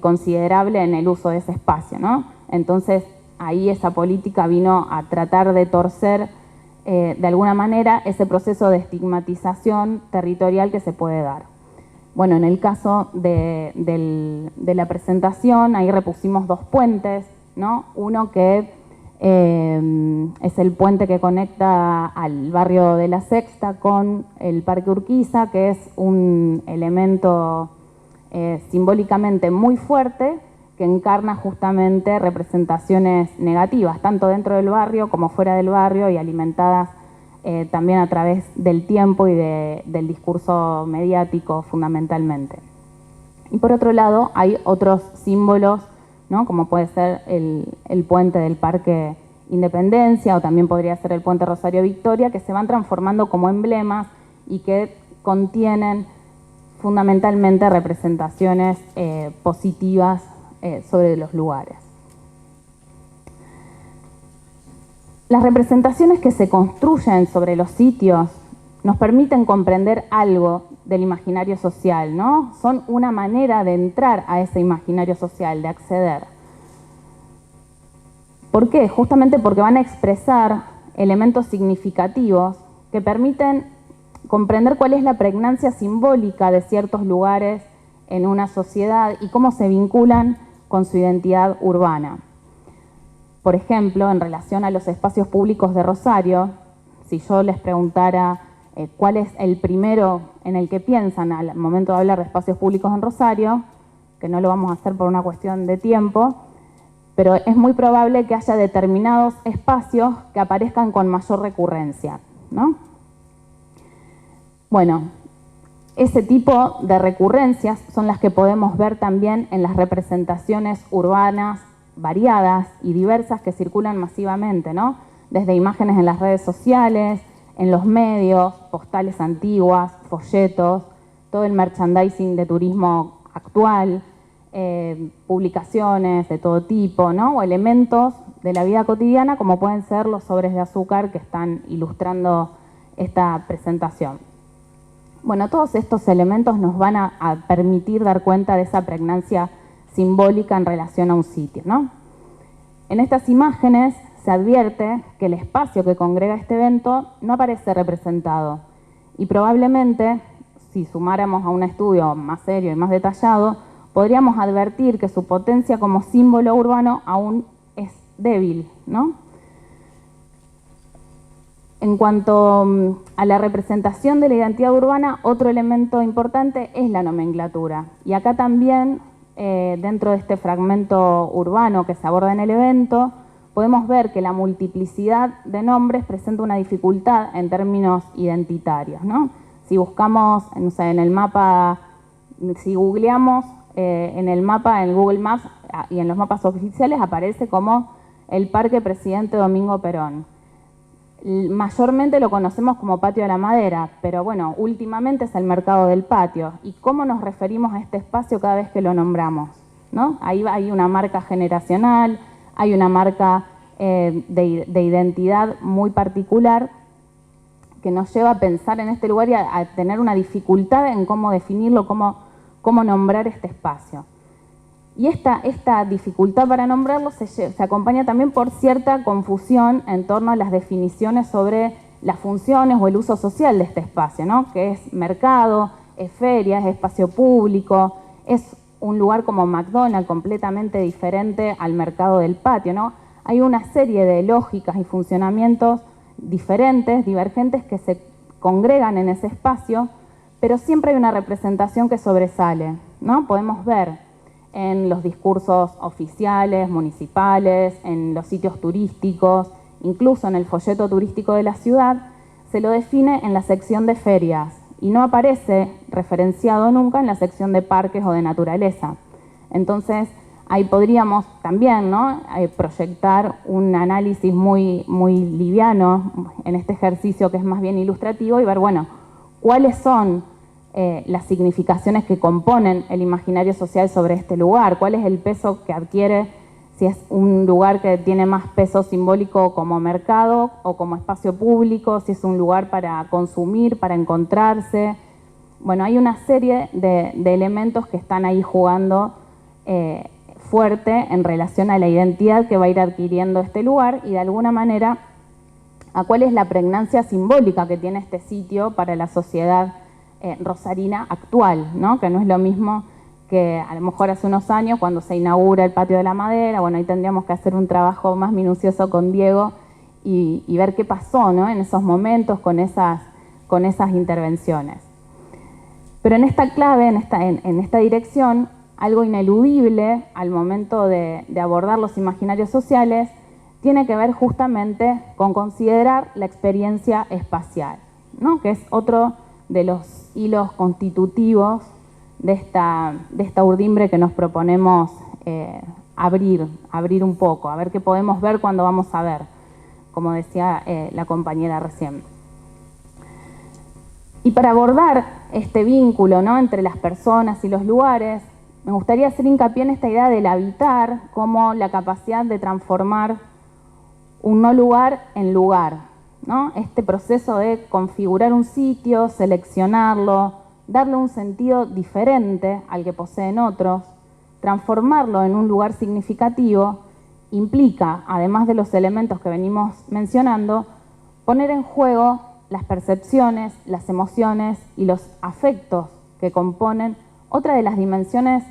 considerable en el uso de ese espacio, ¿no? Entonces, ahí esa política vino a tratar de torcer de alguna manera ese proceso de estigmatización territorial que se puede dar. Bueno, en el caso de la presentación, ahí repusimos dos puentes, ¿no? Uno que es el puente que conecta al barrio de La Sexta con el Parque Urquiza, que es un elemento simbólicamente muy fuerte que encarna justamente representaciones negativas, tanto dentro del barrio como fuera del barrio, y alimentadas también a través del tiempo y del discurso mediático fundamentalmente. Y por otro lado hay otros símbolos, ¿no?, como puede ser el puente del Parque Independencia, o también podría ser el puente Rosario Victoria, que se van transformando como emblemas y que contienen fundamentalmente representaciones positivas sobre los lugares. Las representaciones que se construyen sobre los sitios nos permiten comprender algo del imaginario social, ¿no? Son una manera de entrar a ese imaginario social, de acceder. ¿Por qué? Justamente porque van a expresar elementos significativos que permiten comprender cuál es la pregnancia simbólica de ciertos lugares en una sociedad y cómo se vinculan con su identidad urbana. Por ejemplo, en relación a los espacios públicos de Rosario, si yo les preguntara cuál es el primero en el que piensan al momento de hablar de espacios públicos en Rosario, que no lo vamos a hacer por una cuestión de tiempo, pero es muy probable que haya determinados espacios que aparezcan con mayor recurrencia, ¿no? Bueno, ese tipo de recurrencias son las que podemos ver también en las representaciones urbanas variadas y diversas que circulan masivamente, ¿no? Desde imágenes en las redes sociales, en los medios, postales antiguas, folletos, todo el merchandising de turismo actual, publicaciones de todo tipo, ¿no? O elementos de la vida cotidiana como pueden ser los sobres de azúcar que están ilustrando esta presentación. Bueno, todos estos elementos nos van a permitir dar cuenta de esa pregnancia simbólica en relación a un sitio, ¿no? En estas imágenes se advierte que el espacio que congrega este evento no aparece representado y probablemente, si sumáramos a un estudio más serio y más detallado, podríamos advertir que su potencia como símbolo urbano aún es débil, ¿no? En cuanto a la representación de la identidad urbana, otro elemento importante es la nomenclatura. Y acá también, dentro de este fragmento urbano que se aborda en el evento, podemos ver que la multiplicidad de nombres presenta una dificultad en términos identitarios, ¿no? Si buscamos, no sé, en el mapa, si googleamos en el mapa, en Google Maps y en los mapas oficiales aparece como el Parque Presidente Domingo Perón. Mayormente lo conocemos como Patio de la Madera, pero bueno, últimamente es el Mercado del Patio. ¿Y cómo nos referimos a este espacio cada vez que lo nombramos? ¿No? Ahí hay una marca generacional, hay una marca de identidad muy particular que nos lleva a pensar en este lugar y a tener una dificultad en cómo definirlo, cómo nombrar este espacio. Y esta dificultad para nombrarlo se acompaña también por cierta confusión en torno a las definiciones sobre las funciones o el uso social de este espacio, ¿no? Que es mercado, es feria, es espacio público, es un lugar como McDonald's completamente diferente al mercado del patio, ¿no? Hay una serie de lógicas y funcionamientos diferentes, divergentes, que se congregan en ese espacio, pero siempre hay una representación que sobresale, ¿no? Podemos ver en los discursos oficiales, municipales, en los sitios turísticos, incluso en el folleto turístico de la ciudad, se lo define en la sección de ferias y no aparece referenciado nunca en la sección de parques o de naturaleza. Entonces, ahí podríamos también, ¿no?, proyectar un análisis muy liviano en este ejercicio que es más bien ilustrativo y ver, bueno, cuáles son las significaciones que componen el imaginario social sobre este lugar, cuál es el peso que adquiere, si es un lugar que tiene más peso simbólico como mercado o como espacio público, si es un lugar para consumir, para encontrarse. Bueno, hay una serie de elementos que están ahí jugando fuerte en relación a la identidad que va a ir adquiriendo este lugar y de alguna manera a cuál es la pregnancia simbólica que tiene este sitio para la sociedad rosarina actual, ¿no? Que no es lo mismo que a lo mejor hace unos años cuando se inaugura el Patio de la Madera. Bueno, ahí tendríamos que hacer un trabajo más minucioso con Diego y ver qué pasó, ¿no?, en esos momentos con esas intervenciones. Pero en esta clave, en esta dirección, algo ineludible al momento de abordar los imaginarios sociales tiene que ver justamente con considerar la experiencia espacial, ¿no?, que es otro de los hilos constitutivos de esta urdimbre que nos proponemos abrir un poco, a ver qué podemos ver cuando vamos a ver, como decía la compañera recién. Y para abordar este vínculo, ¿no?, entre las personas y los lugares, me gustaría hacer hincapié en esta idea del habitar como la capacidad de transformar un no lugar en lugar, ¿no? Este proceso de configurar un sitio, seleccionarlo, darle un sentido diferente al que poseen otros, transformarlo en un lugar significativo, implica, además de los elementos que venimos mencionando, poner en juego las percepciones, las emociones y los afectos que componen otra de las dimensiones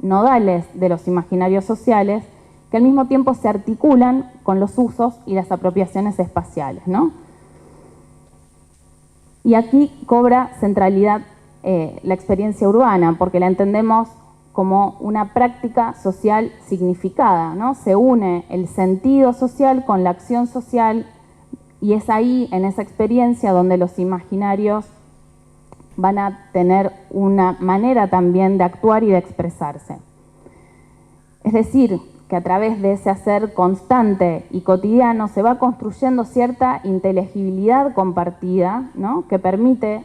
nodales de los imaginarios sociales, que al mismo tiempo se articulan con los usos y las apropiaciones espaciales, ¿no? Y aquí cobra centralidad la experiencia urbana, porque la entendemos como una práctica social significada, ¿no? Se une el sentido social con la acción social y es ahí, en esa experiencia, donde los imaginarios van a tener una manera también de actuar y de expresarse. Es decir, que a través de ese hacer constante y cotidiano se va construyendo cierta inteligibilidad compartida, ¿no? Que permite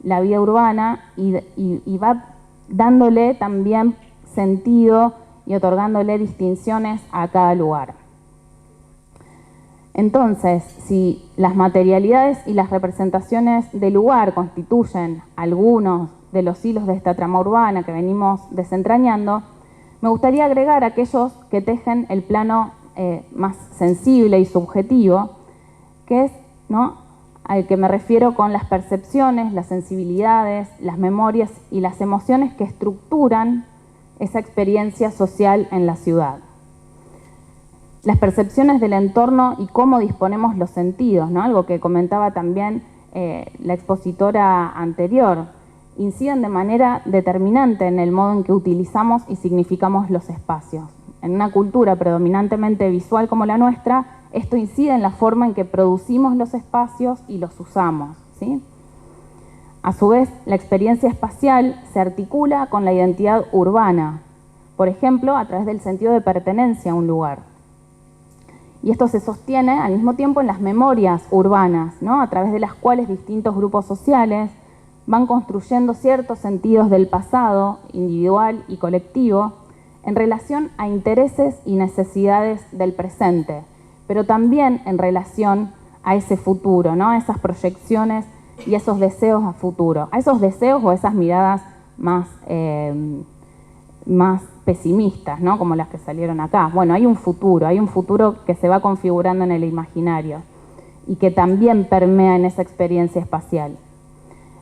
la vida urbana y va dándole también sentido y otorgándole distinciones a cada lugar. Entonces, si las materialidades y las representaciones del lugar constituyen algunos de los hilos de esta trama urbana que venimos desentrañando, me gustaría agregar aquellos que tejen el plano más sensible y subjetivo, que es, ¿no?, al que me refiero con las percepciones, las sensibilidades, las memorias y las emociones que estructuran esa experiencia social en la ciudad. Las percepciones del entorno y cómo disponemos los sentidos, ¿no?, algo que comentaba también la expositora anterior, inciden de manera determinante en el modo en que utilizamos y significamos los espacios. En una cultura predominantemente visual como la nuestra, esto incide en la forma en que producimos los espacios y los usamos, ¿sí? A su vez, la experiencia espacial se articula con la identidad urbana, por ejemplo, a través del sentido de pertenencia a un lugar. Y esto se sostiene al mismo tiempo en las memorias urbanas, ¿no?, a través de las cuales distintos grupos sociales van construyendo ciertos sentidos del pasado, individual y colectivo, en relación a intereses y necesidades del presente, pero también en relación a ese futuro, ¿no?, a esas proyecciones y esos deseos a futuro, a esos deseos o esas miradas más pesimistas, ¿no?, como las que salieron acá. Bueno, hay un futuro que se va configurando en el imaginario y que también permea en esa experiencia espacial.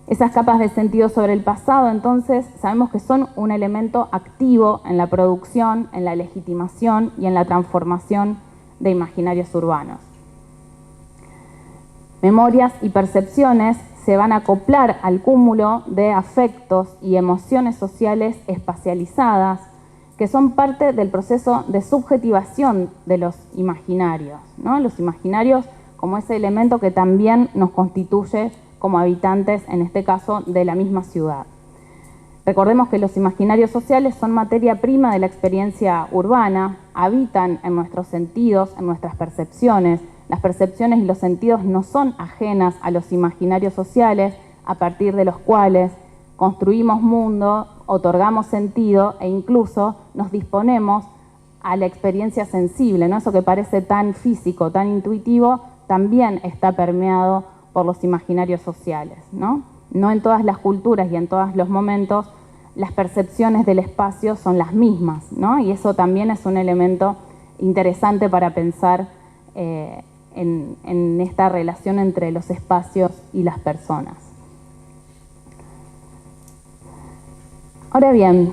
Esas capas de sentido sobre el pasado, entonces, sabemos que son un elemento activo en la producción, en la legitimación y en la transformación de imaginarios urbanos. Memorias y percepciones se van a acoplar al cúmulo de afectos y emociones sociales espacializadas que son parte del proceso de subjetivación de los imaginarios, ¿no?, los imaginarios como ese elemento que también nos constituye como habitantes, en este caso, de la misma ciudad. Recordemos que los imaginarios sociales son materia prima de la experiencia urbana, habitan en nuestros sentidos, en nuestras percepciones. Las percepciones y los sentidos no son ajenas a los imaginarios sociales, a partir de los cuales construimos mundo, otorgamos sentido e incluso nos disponemos a la experiencia sensible, ¿no? Eso que parece tan físico, tan intuitivo, también está permeado por los imaginarios sociales, ¿no? No en todas las culturas y en todos los momentos las percepciones del espacio son las mismas, ¿no? Y eso también es un elemento interesante para pensar en esta relación entre los espacios y las personas. Ahora bien,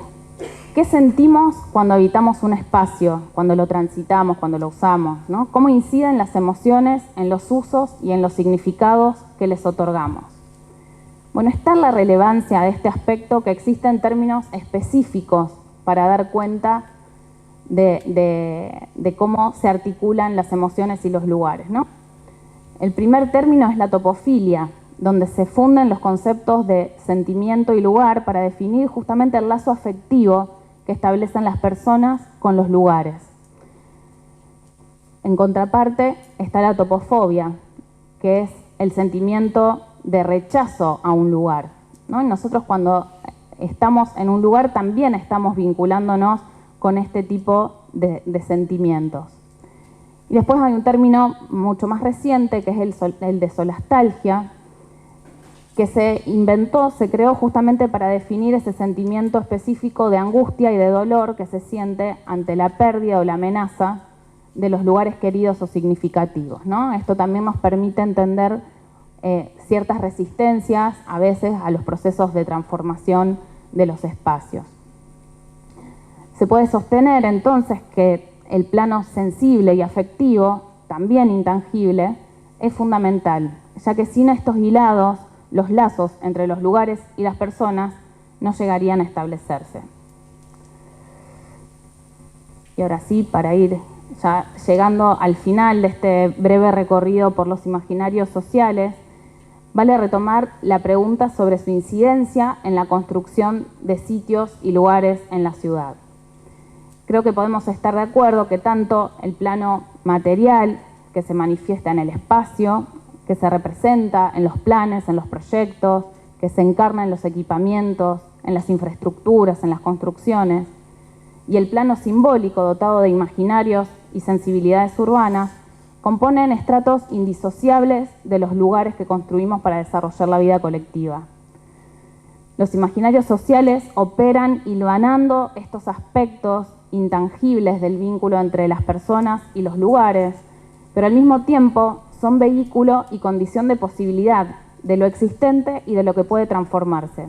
¿qué sentimos cuando habitamos un espacio, cuando lo transitamos, cuando lo usamos, ¿no? ¿Cómo inciden las emociones en los usos y en los significados que les otorgamos? Bueno, está la relevancia de este aspecto que existen términos específicos para dar cuenta de cómo se articulan las emociones y los lugares, ¿no? El primer término es la topofilia, donde se funden los conceptos de sentimiento y lugar para definir justamente el lazo afectivo que establecen las personas con los lugares. En contraparte está la topofobia, que es el sentimiento de rechazo a un lugar, ¿no? Y nosotros cuando estamos en un lugar también estamos vinculándonos con este tipo de sentimientos. Y después hay un término mucho más reciente, que es el de solastalgia, que se inventó, se creó justamente para definir ese sentimiento específico de angustia y de dolor que se siente ante la pérdida o la amenaza de los lugares queridos o significativos, ¿no? Esto también nos permite entender ciertas resistencias a veces a los procesos de transformación de los espacios. Se puede sostener entonces que el plano sensible y afectivo, también intangible, es fundamental, ya que sin estos hilados los lazos entre los lugares y las personas no llegarían a establecerse. Y ahora sí, para ir ya llegando al final de este breve recorrido por los imaginarios sociales, vale retomar la pregunta sobre su incidencia en la construcción de sitios y lugares en la ciudad. Creo que podemos estar de acuerdo que tanto el plano material, que se manifiesta en el espacio, que se representa en los planes, en los proyectos, que se encarna en los equipamientos, en las infraestructuras, en las construcciones, y el plano simbólico dotado de imaginarios y sensibilidades urbanas, componen estratos indisociables de los lugares que construimos para desarrollar la vida colectiva. Los imaginarios sociales operan hilvanando estos aspectos intangibles del vínculo entre las personas y los lugares, pero al mismo tiempo son vehículo y condición de posibilidad de lo existente y de lo que puede transformarse.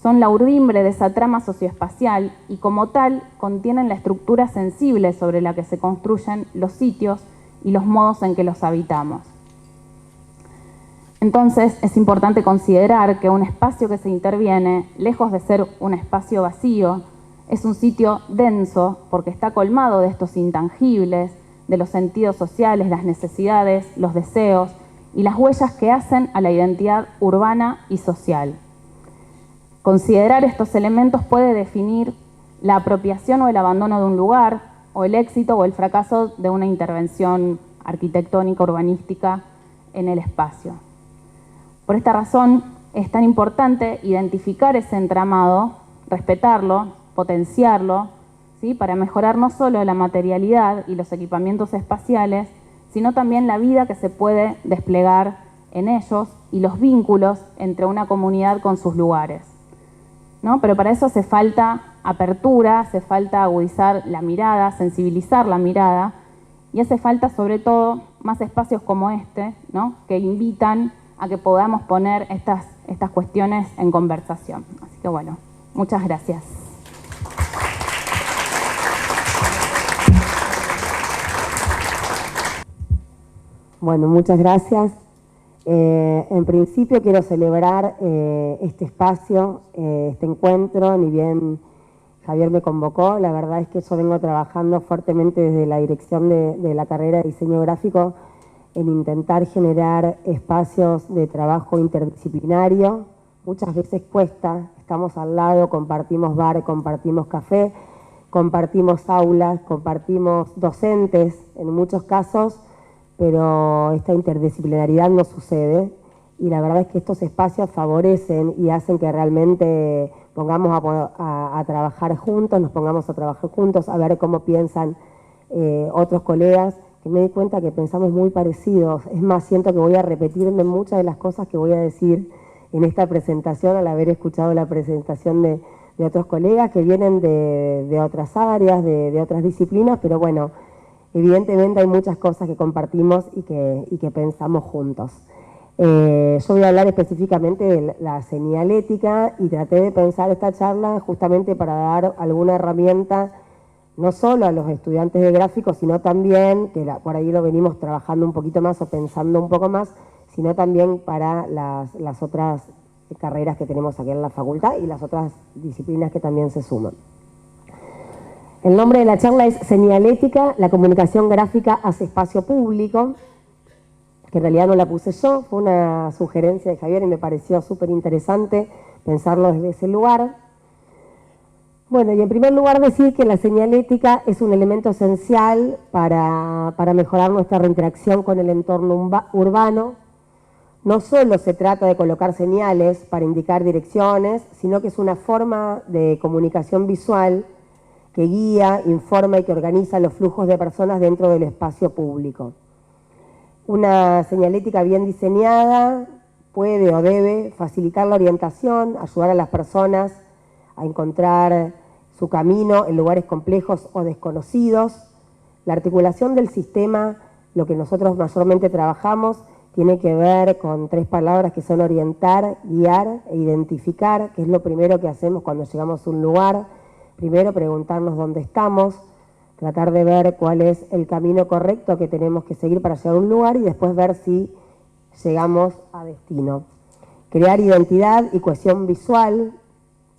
Son la urdimbre de esa trama socioespacial y como tal contienen la estructura sensible sobre la que se construyen los sitios y los modos en que los habitamos. Entonces es importante considerar que un espacio que se interviene, lejos de ser un espacio vacío, es un sitio denso porque está colmado de estos intangibles, de los sentidos sociales, las necesidades, los deseos y las huellas que hacen a la identidad urbana y social. Considerar estos elementos puede definir la apropiación o el abandono de un lugar, o el éxito o el fracaso de una intervención arquitectónica, urbanística en el espacio. Por esta razón es tan importante identificar ese entramado, respetarlo, potenciarlo, ¿sí?, para mejorar no solo la materialidad y los equipamientos espaciales, sino también la vida que se puede desplegar en ellos y los vínculos entre una comunidad con sus lugares, ¿no? Pero para eso hace falta apertura, hace falta agudizar la mirada, sensibilizar la mirada, y hace falta sobre todo más espacios como este, ¿no?, que invitan a que podamos poner estas cuestiones en conversación. Así que bueno, muchas gracias. Bueno, muchas gracias. En principio quiero celebrar este espacio, este encuentro, ni bien Javier me convocó. La verdad es que yo vengo trabajando fuertemente desde la dirección de la carrera de diseño gráfico en intentar generar espacios de trabajo interdisciplinario. Muchas veces cuesta, estamos al lado, compartimos bar, compartimos café, compartimos aulas, compartimos docentes en muchos casos, pero esta interdisciplinaridad no sucede y la verdad es que estos espacios favorecen y hacen que realmente pongamos a trabajar juntos, nos pongamos a trabajar juntos, a ver cómo piensan otros colegas, que me di cuenta que pensamos muy parecidos. Es más, siento que voy a repetirme muchas de las cosas que voy a decir en esta presentación al haber escuchado la presentación de otros colegas que vienen de otras áreas, de otras disciplinas, pero bueno, evidentemente hay muchas cosas que compartimos y que pensamos juntos. Yo voy a hablar específicamente de la señalética y traté de pensar esta charla justamente para dar alguna herramienta, no solo a los estudiantes de gráfico, sino también, que por ahí lo venimos trabajando un poquito más o pensando un poco más, sino también para las otras carreras que tenemos aquí en la facultad y las otras disciplinas que también se suman. El nombre de la charla es Señalética, la comunicación gráfica hace espacio público, que en realidad no la puse yo, fue una sugerencia de Javier y me pareció súper interesante pensarlo desde ese lugar. Bueno, y en primer lugar decir que la señalética es un elemento esencial para mejorar nuestra reinteracción con el entorno urbano. No solo se trata de colocar señales para indicar direcciones, sino que es una forma de comunicación visual que guía, informa y que organiza los flujos de personas dentro del espacio público. Una señalética bien diseñada puede o debe facilitar la orientación, ayudar a las personas a encontrar su camino en lugares complejos o desconocidos. La articulación del sistema, lo que nosotros mayormente trabajamos, tiene que ver con tres palabras que son orientar, guiar e identificar, que es lo primero que hacemos cuando llegamos a un lugar. Primero preguntarnos dónde estamos, tratar de ver cuál es el camino correcto que tenemos que seguir para llegar a un lugar y después ver si llegamos a destino. crear identidad y cohesión visual,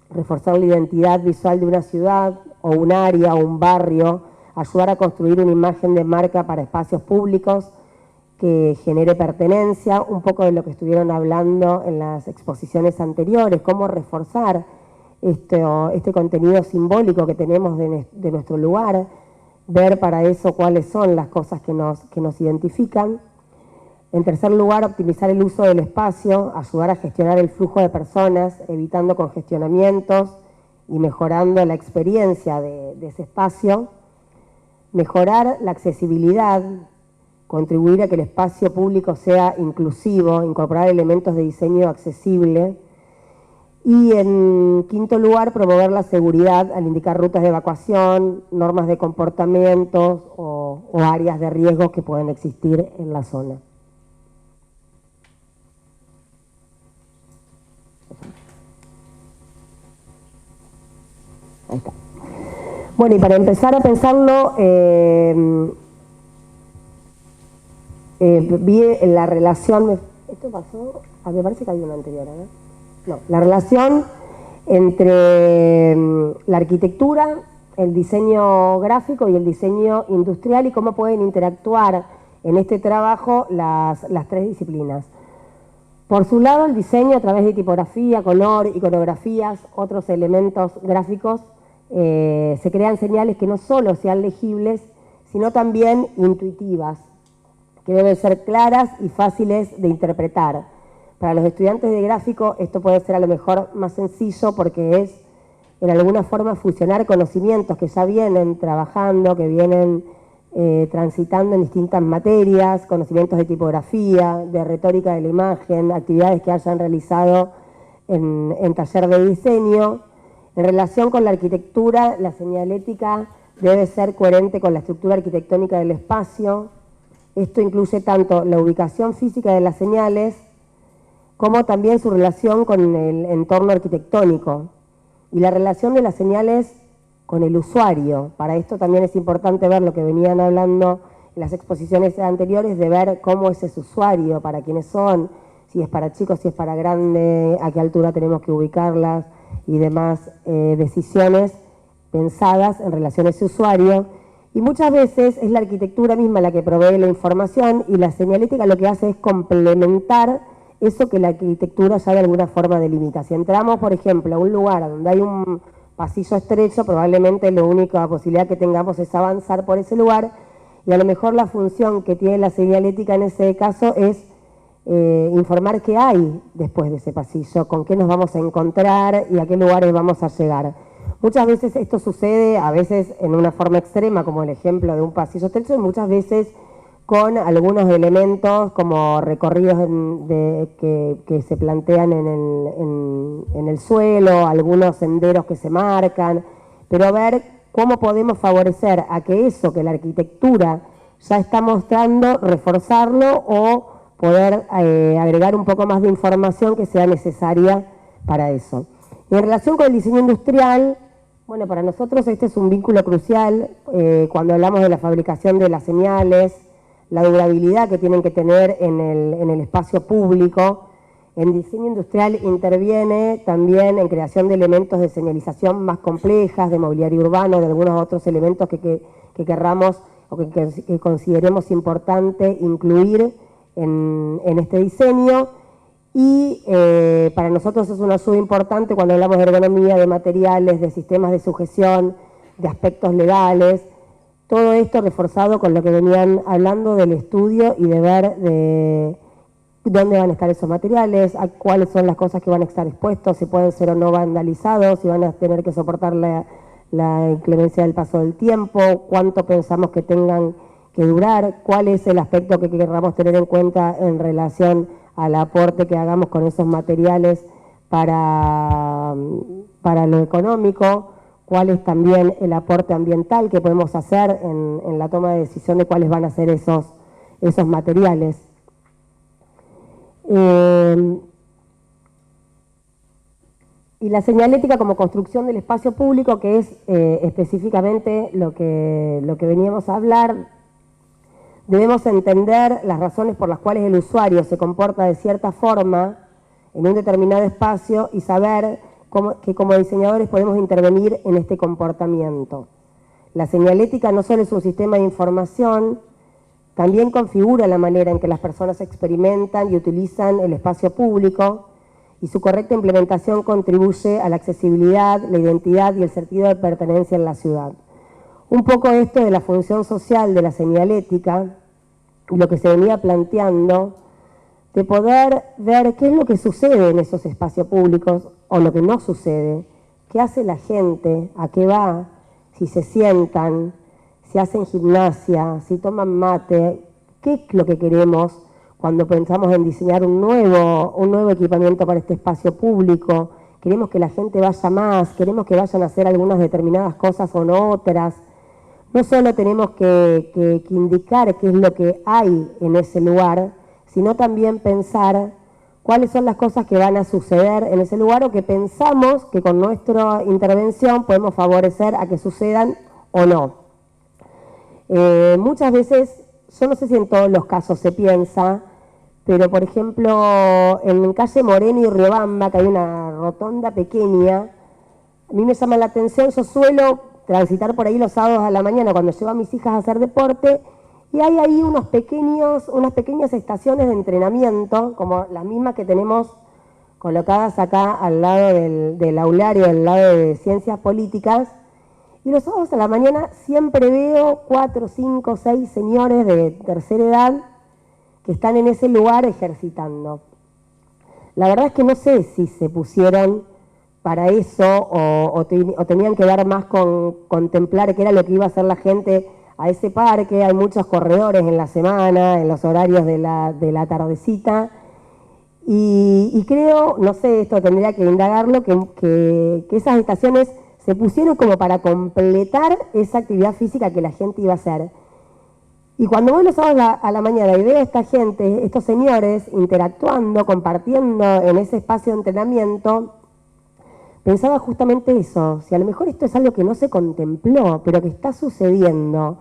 reforzar la identidad visual de una ciudad o un área o un barrio, ayudar a construir una imagen de marca para espacios públicos que genere pertenencia, un poco de lo que estuvieron hablando en las exposiciones anteriores, cómo reforzar este contenido simbólico que tenemos de nuestro lugar, ver para eso cuáles son las cosas que nos identifican. En tercer lugar, optimizar el uso del espacio, ayudar a gestionar el flujo de personas, evitando congestionamientos y mejorando la experiencia de ese espacio. Mejorar la accesibilidad, contribuir a que el espacio público sea inclusivo, incorporar elementos de diseño accesible. Y en quinto lugar, promover la seguridad al indicar rutas de evacuación, normas de comportamientos o áreas de riesgo que pueden existir en la zona. Ahí está. Bueno, y para empezar a pensarlo, vi en la relación, esto pasó, me parece que hay una anterior, ¿eh? No, la relación entre la arquitectura, el diseño gráfico y el diseño industrial y cómo pueden interactuar en este trabajo las tres disciplinas. Por su lado, el diseño a través de tipografía, color, iconografías, otros elementos gráficos, se crean señales que no solo sean legibles, sino también intuitivas, que deben ser claras y fáciles de interpretar. Para los estudiantes de gráfico esto puede ser a lo mejor más sencillo porque es en alguna forma fusionar conocimientos que ya vienen trabajando, que vienen transitando en distintas materias, conocimientos de tipografía, de retórica de la imagen, actividades que hayan realizado en taller de diseño. En relación con la arquitectura, la señalética debe ser coherente con la estructura arquitectónica del espacio. Esto incluye tanto la ubicación física de las señales como también su relación con el entorno arquitectónico y la relación de las señales con el usuario. Para esto también es importante ver lo que venían hablando en las exposiciones anteriores, de ver cómo es ese usuario, para quiénes son, si es para chicos, si es para grande, a qué altura tenemos que ubicarlas y demás decisiones pensadas en relación a ese usuario. Y muchas veces es la arquitectura misma la que provee la información y la señalética lo que hace es complementar eso que la arquitectura ya de alguna forma delimita. Si entramos, por ejemplo, a un lugar donde hay un pasillo estrecho, probablemente la única posibilidad que tengamos es avanzar por ese lugar y a lo mejor la función que tiene la señalética en ese caso es informar qué hay después de ese pasillo, con qué nos vamos a encontrar y a qué lugares vamos a llegar. Muchas veces esto sucede, a veces en una forma extrema, como el ejemplo de un pasillo estrecho, y muchas veces con algunos elementos como recorridos que se plantean en el suelo, algunos senderos que se marcan, pero ver cómo podemos favorecer a que eso que la arquitectura ya está mostrando, reforzarlo o poder agregar un poco más de información que sea necesaria para eso. Y en relación con el diseño industrial, bueno, para nosotros este es un vínculo crucial cuando hablamos de la fabricación de las señales, la durabilidad que tienen que tener en el espacio público. En diseño industrial interviene también en creación de elementos de señalización más complejas, de mobiliario urbano, de algunos otros elementos que querramos o que consideremos importante incluir en este diseño. Y para nosotros es una ayuda importante cuando hablamos de ergonomía, de materiales, de sistemas de sujeción, de aspectos legales. Todo esto reforzado con lo que venían hablando del estudio y de ver de dónde van a estar esos materiales, a cuáles son las cosas que van a estar expuestos, si pueden ser o no vandalizados, si van a tener que soportar la inclemencia del paso del tiempo, cuánto pensamos que tengan que durar, cuál es el aspecto que querramos tener en cuenta en relación al aporte que hagamos con esos materiales para lo económico, cuál es también el aporte ambiental que podemos hacer en la toma de decisión de cuáles van a ser esos materiales. Y la señalética como construcción del espacio público, que es específicamente lo que veníamos a hablar. Debemos entender las razones por las cuales el usuario se comporta de cierta forma en un determinado espacio y saber que como diseñadores podemos intervenir en este comportamiento. La señalética no solo es un sistema de información, también configura la manera en que las personas experimentan y utilizan el espacio público, y su correcta implementación contribuye a la accesibilidad, la identidad y el sentido de pertenencia en la ciudad. Un poco esto de la función social de la señalética, lo que se venía planteando, de poder ver qué es lo que sucede en esos espacios públicos o lo que no sucede, qué hace la gente, a qué va, si se sientan, si hacen gimnasia, si toman mate, qué es lo que queremos cuando pensamos en diseñar un nuevo equipamiento para este espacio público. Queremos que la gente vaya más, queremos que vayan a hacer algunas determinadas cosas o no otras. No solo tenemos que indicar qué es lo que hay en ese lugar, sino también pensar cuáles son las cosas que van a suceder en ese lugar o que pensamos que con nuestra intervención podemos favorecer a que sucedan o no. Muchas veces, yo no sé si en todos los casos se piensa, pero por ejemplo en calle Moreno y Riobamba, que hay una rotonda pequeña, a mí me llama la atención, yo suelo transitar por ahí los sábados a la mañana cuando llevo a mis hijas a hacer deporte, y hay ahí unas pequeñas estaciones de entrenamiento, como las mismas que tenemos colocadas acá al lado del aulario, al lado de Ciencias Políticas, y los sábados a la mañana siempre veo 4, 5, 6 señores de tercera edad que están en ese lugar ejercitando. La verdad es que no sé si se pusieron para eso o tenían que ver más con contemplar qué era lo que iba a hacer la gente a ese parque. Hay muchos corredores en la semana, en los horarios de la tardecita, y creo, no sé, esto tendría que indagarlo, que esas estaciones se pusieron como para completar esa actividad física que la gente iba a hacer. Y cuando voy los sábados a la mañana y veo a esta gente, estos señores, interactuando, compartiendo en ese espacio de entrenamiento, pensaba justamente eso, si a lo mejor esto es algo que no se contempló, pero que está sucediendo,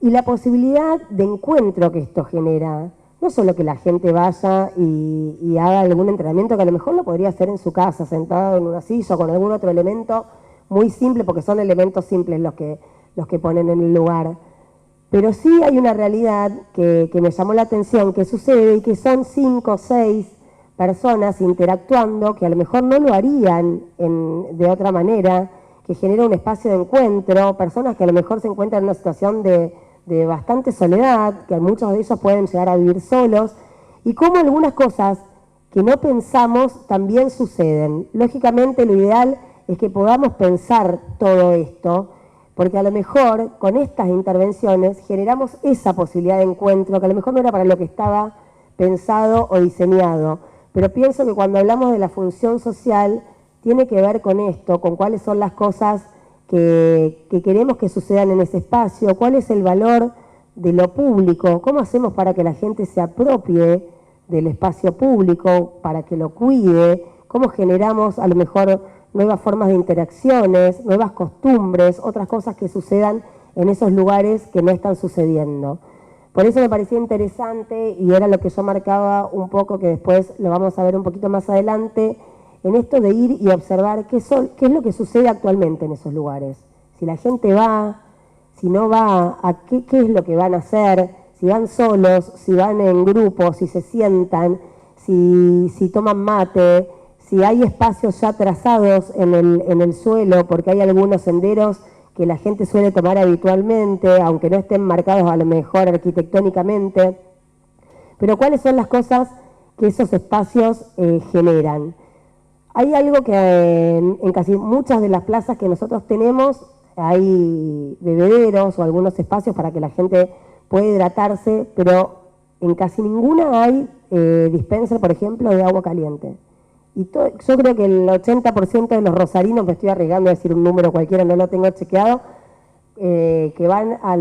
y la posibilidad de encuentro que esto genera, no solo que la gente vaya y haga algún entrenamiento que a lo mejor lo podría hacer en su casa, sentado en una silla o con algún otro elemento muy simple, porque son elementos simples los que ponen en el lugar. Pero sí hay una realidad que me llamó la atención, que sucede y que son 5 o 6 personas interactuando que a lo mejor no lo harían de otra manera, que genera un espacio de encuentro, personas que a lo mejor se encuentran en una situación de bastante soledad, que muchos de ellos pueden llegar a vivir solos, y cómo algunas cosas que no pensamos también suceden. Lógicamente lo ideal es que podamos pensar todo esto, porque a lo mejor con estas intervenciones generamos esa posibilidad de encuentro, que a lo mejor no era para lo que estaba pensado o diseñado. Pero pienso que cuando hablamos de la función social, tiene que ver con esto, con cuáles son las cosas que queremos que sucedan en ese espacio, cuál es el valor de lo público, cómo hacemos para que la gente se apropie del espacio público, para que lo cuide, cómo generamos a lo mejor nuevas formas de interacciones, nuevas costumbres, otras cosas que sucedan en esos lugares que no están sucediendo. Por eso me parecía interesante, y era lo que yo marcaba un poco, que después lo vamos a ver un poquito más adelante, en esto de ir y observar qué es lo que sucede actualmente en esos lugares. Si la gente va, si no va, qué es lo que van a hacer, si van solos, si van en grupo, si se sientan, si toman mate, si hay espacios ya trazados en el suelo, porque hay algunos senderos que la gente suele tomar habitualmente, aunque no estén marcados a lo mejor arquitectónicamente. Pero ¿cuáles son las cosas que esos espacios generan? Hay algo que en casi muchas de las plazas que nosotros tenemos, hay bebederos o algunos espacios para que la gente pueda hidratarse, pero en casi ninguna hay dispenser, por ejemplo, de agua caliente. Y yo creo que el 80% de los rosarinos, me estoy arriesgando a decir un número cualquiera, no lo tengo chequeado, que van a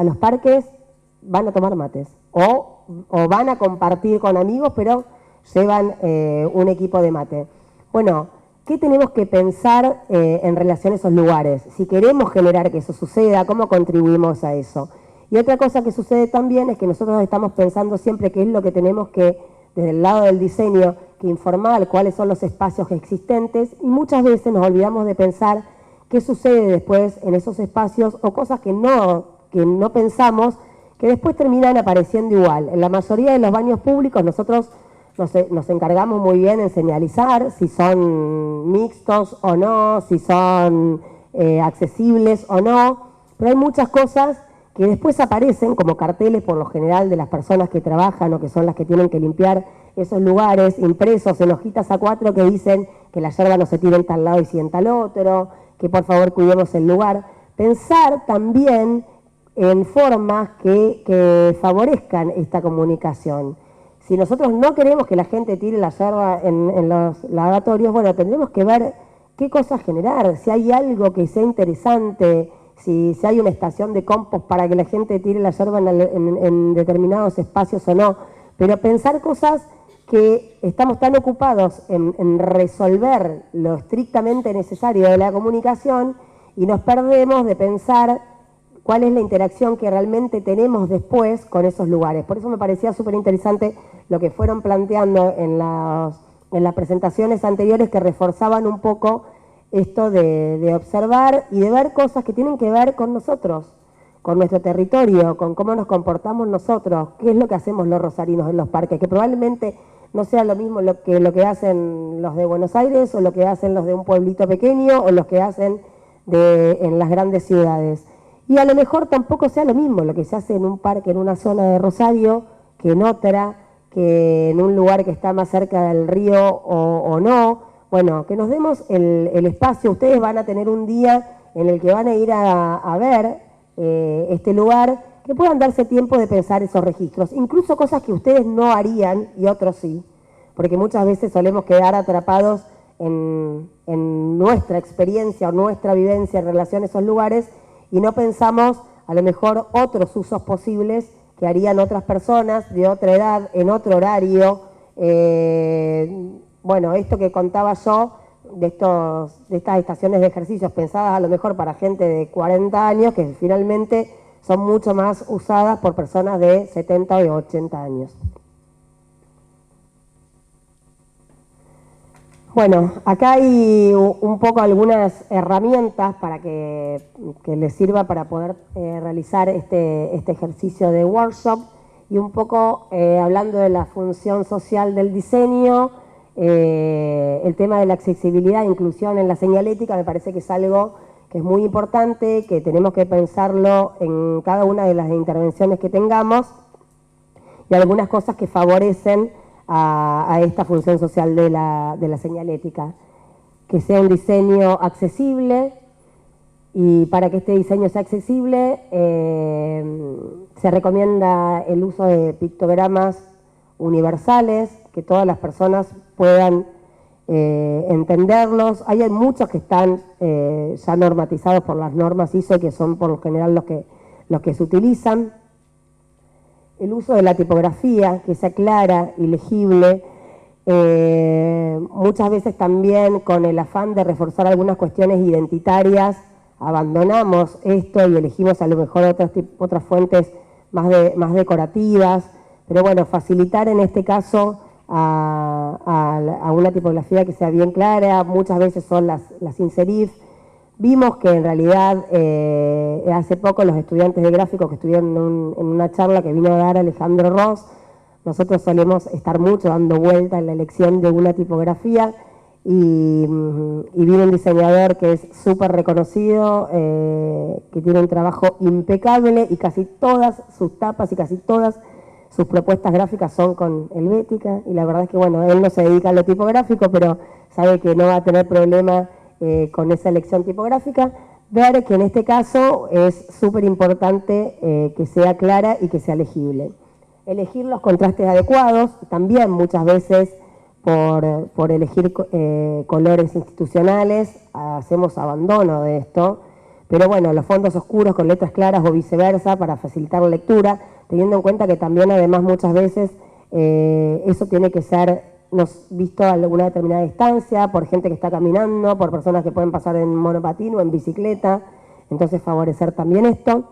los parques, van a tomar mates. O van a compartir con amigos, pero llevan un equipo de mate. Bueno, ¿qué tenemos que pensar en relación a esos lugares? Si queremos generar que eso suceda, ¿cómo contribuimos a eso? Y otra cosa que sucede también es que nosotros estamos pensando siempre qué es lo que tenemos que, desde el lado del diseño, que informar cuáles son los espacios existentes y muchas veces nos olvidamos de pensar qué sucede después en esos espacios o cosas que no pensamos que después terminan apareciendo igual. En la mayoría de los baños públicos nosotros nos encargamos muy bien en señalizar si son mixtos o no, si son accesibles o no, pero hay muchas cosas que después aparecen como carteles por lo general de las personas que trabajan o que son las que tienen que limpiar esos lugares, impresos en hojitas A4 que dicen que la yerba no se tire en tal lado y sí en tal otro, que por favor cuidemos el lugar. Pensar también en formas que favorezcan esta comunicación. Si nosotros no queremos que la gente tire la yerba en los lavatorios, bueno, tendremos que ver qué cosas generar, si hay algo que sea interesante, si hay una estación de compost para que la gente tire la yerba en determinados espacios o no, pero pensar cosas que estamos tan ocupados en resolver lo estrictamente necesario de la comunicación y nos perdemos de pensar cuál es la interacción que realmente tenemos después con esos lugares. Por eso me parecía súper interesante lo que fueron planteando en las presentaciones anteriores que reforzaban un poco esto de observar y de ver cosas que tienen que ver con nosotros, con nuestro territorio, con cómo nos comportamos nosotros, qué es lo que hacemos los rosarinos en los parques, que probablemente no sea lo mismo lo que hacen los de Buenos Aires o lo que hacen los de un pueblito pequeño o los que hacen en las grandes ciudades. Y a lo mejor tampoco sea lo mismo lo que se hace en un parque, en una zona de Rosario, que en otra, que en un lugar que está más cerca del río o no. Bueno, que nos demos el espacio. Ustedes van a tener un día en el que van a ir a ver este lugar, que puedan darse tiempo de pensar esos registros. Incluso cosas que ustedes no harían y otros sí. Porque muchas veces solemos quedar atrapados en nuestra experiencia o nuestra vivencia en relación a esos lugares y no pensamos a lo mejor otros usos posibles que harían otras personas de otra edad, en otro horario. Bueno, esto que contaba yo de estas estaciones de ejercicios pensadas a lo mejor para gente de 40 años, que finalmente son mucho más usadas por personas de 70 o 80 años. Bueno, acá hay un poco algunas herramientas para que les sirva para poder realizar este ejercicio de workshop y un poco hablando de la función social del diseño, el tema de la accesibilidad e inclusión en la señalética me parece que es algo que es muy importante, que tenemos que pensarlo en cada una de las intervenciones que tengamos y algunas cosas que favorecen a esta función social de la señalética. Que sea un diseño accesible y para que este diseño sea accesible se recomienda el uso de pictogramas universales, que todas las personas puedan entenderlos. Hay muchos que están ya normatizados por las normas ISO, que son por lo general los que se utilizan. El uso de la tipografía, que sea clara y legible, muchas veces también con el afán de reforzar algunas cuestiones identitarias, abandonamos esto y elegimos a lo mejor otras fuentes más decorativas, pero bueno, facilitar en este caso a una tipografía que sea bien clara, muchas veces son las sin serif. Vimos que en realidad hace poco los estudiantes de gráfico que estuvieron en una charla que vino a dar Alejandro Ross, nosotros solemos estar mucho dando vuelta en la elección de una tipografía y vino un diseñador que es súper reconocido, que tiene un trabajo impecable y casi todas sus tapas y casi todas sus propuestas gráficas son con Helvética y la verdad es que bueno, él no se dedica a lo tipográfico, pero sabe que no va a tener problema con esa elección tipográfica. Ver que en este caso es súper importante que sea clara y que sea legible. Elegir los contrastes adecuados, también muchas veces por elegir colores institucionales hacemos abandono de esto, pero bueno, los fondos oscuros con letras claras o viceversa para facilitar la lectura, teniendo en cuenta que también además muchas veces eso tiene que ser visto a alguna determinada distancia, por gente que está caminando, por personas que pueden pasar en monopatín o en bicicleta, entonces favorecer también esto.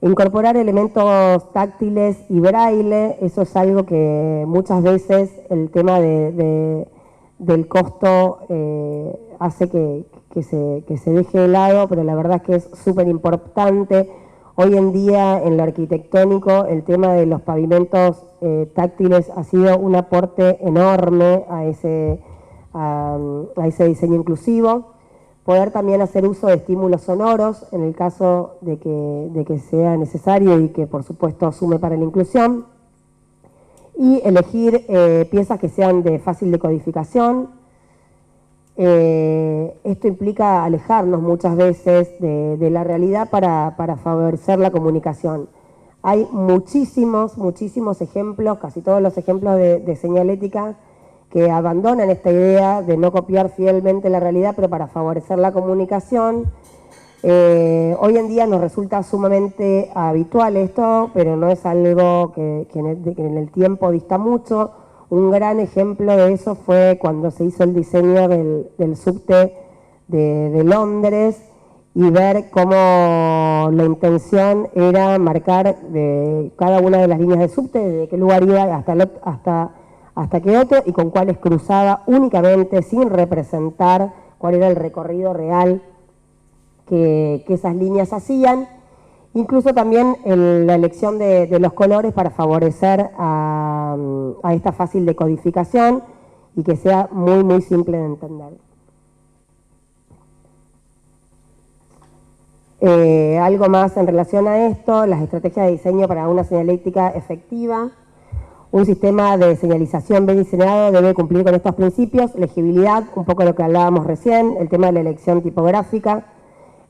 Incorporar elementos táctiles y braille, eso es algo que muchas veces el tema del costo hace que se deje de lado, pero la verdad es que es súper importante. Hoy en día en lo arquitectónico el tema de los pavimentos táctiles ha sido un aporte enorme a ese diseño inclusivo. Poder también hacer uso de estímulos sonoros en el caso de que sea necesario y que por supuesto sume para la inclusión. Y elegir piezas que sean de fácil decodificación. Esto implica alejarnos muchas veces de la realidad para favorecer la comunicación. Hay muchísimos ejemplos, casi todos los ejemplos de señalética que abandonan esta idea de no copiar fielmente la realidad, pero para favorecer la comunicación. Hoy en día nos resulta sumamente habitual esto, pero no es algo que en el tiempo dista mucho. Un gran ejemplo de eso fue cuando se hizo el diseño del subte de Londres y ver cómo la intención era marcar de cada una de las líneas de subte, de qué lugar iba hasta qué otro y con cuáles cruzaba únicamente, sin representar cuál era el recorrido real que esas líneas hacían. Incluso también la elección de los colores para favorecer a esta fácil decodificación y que sea muy simple de entender. Algo más en relación a esto, las estrategias de diseño para una señalética efectiva. Un sistema de señalización bien diseñado debe cumplir con estos principios: legibilidad, un poco lo que hablábamos recién, el tema de la elección tipográfica,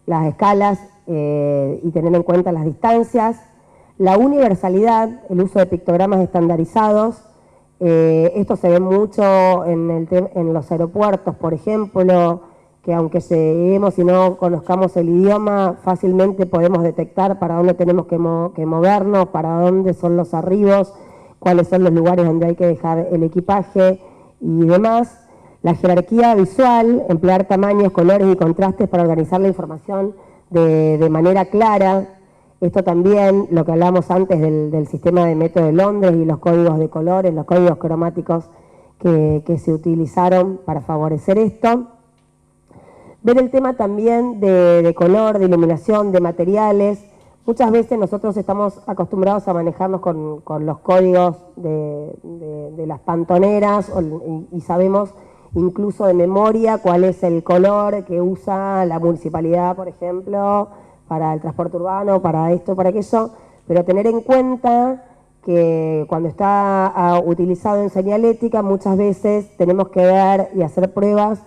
las escalas y tener en cuenta las distancias, la universalidad, el uso de pictogramas estandarizados. Esto se ve mucho en los aeropuertos, por ejemplo, que aunque lleguemos y no conozcamos el idioma, fácilmente podemos detectar para dónde tenemos que movernos, para dónde son los arribos, cuáles son los lugares donde hay que dejar el equipaje y demás. La jerarquía visual, emplear tamaños, colores y contrastes para organizar la información de manera clara. Esto también, lo que hablamos antes del sistema de método de Londres y los códigos de colores, los códigos cromáticos que se utilizaron para favorecer esto. Ver el tema también de color, de iluminación, de materiales. Muchas veces nosotros estamos acostumbrados a manejarnos con los códigos de las pantoneras y sabemos incluso de memoria cuál es el color que usa la municipalidad, por ejemplo, para el transporte urbano, para esto, para aquello, pero tener en cuenta que cuando está utilizado en señalética muchas veces tenemos que ver y hacer pruebas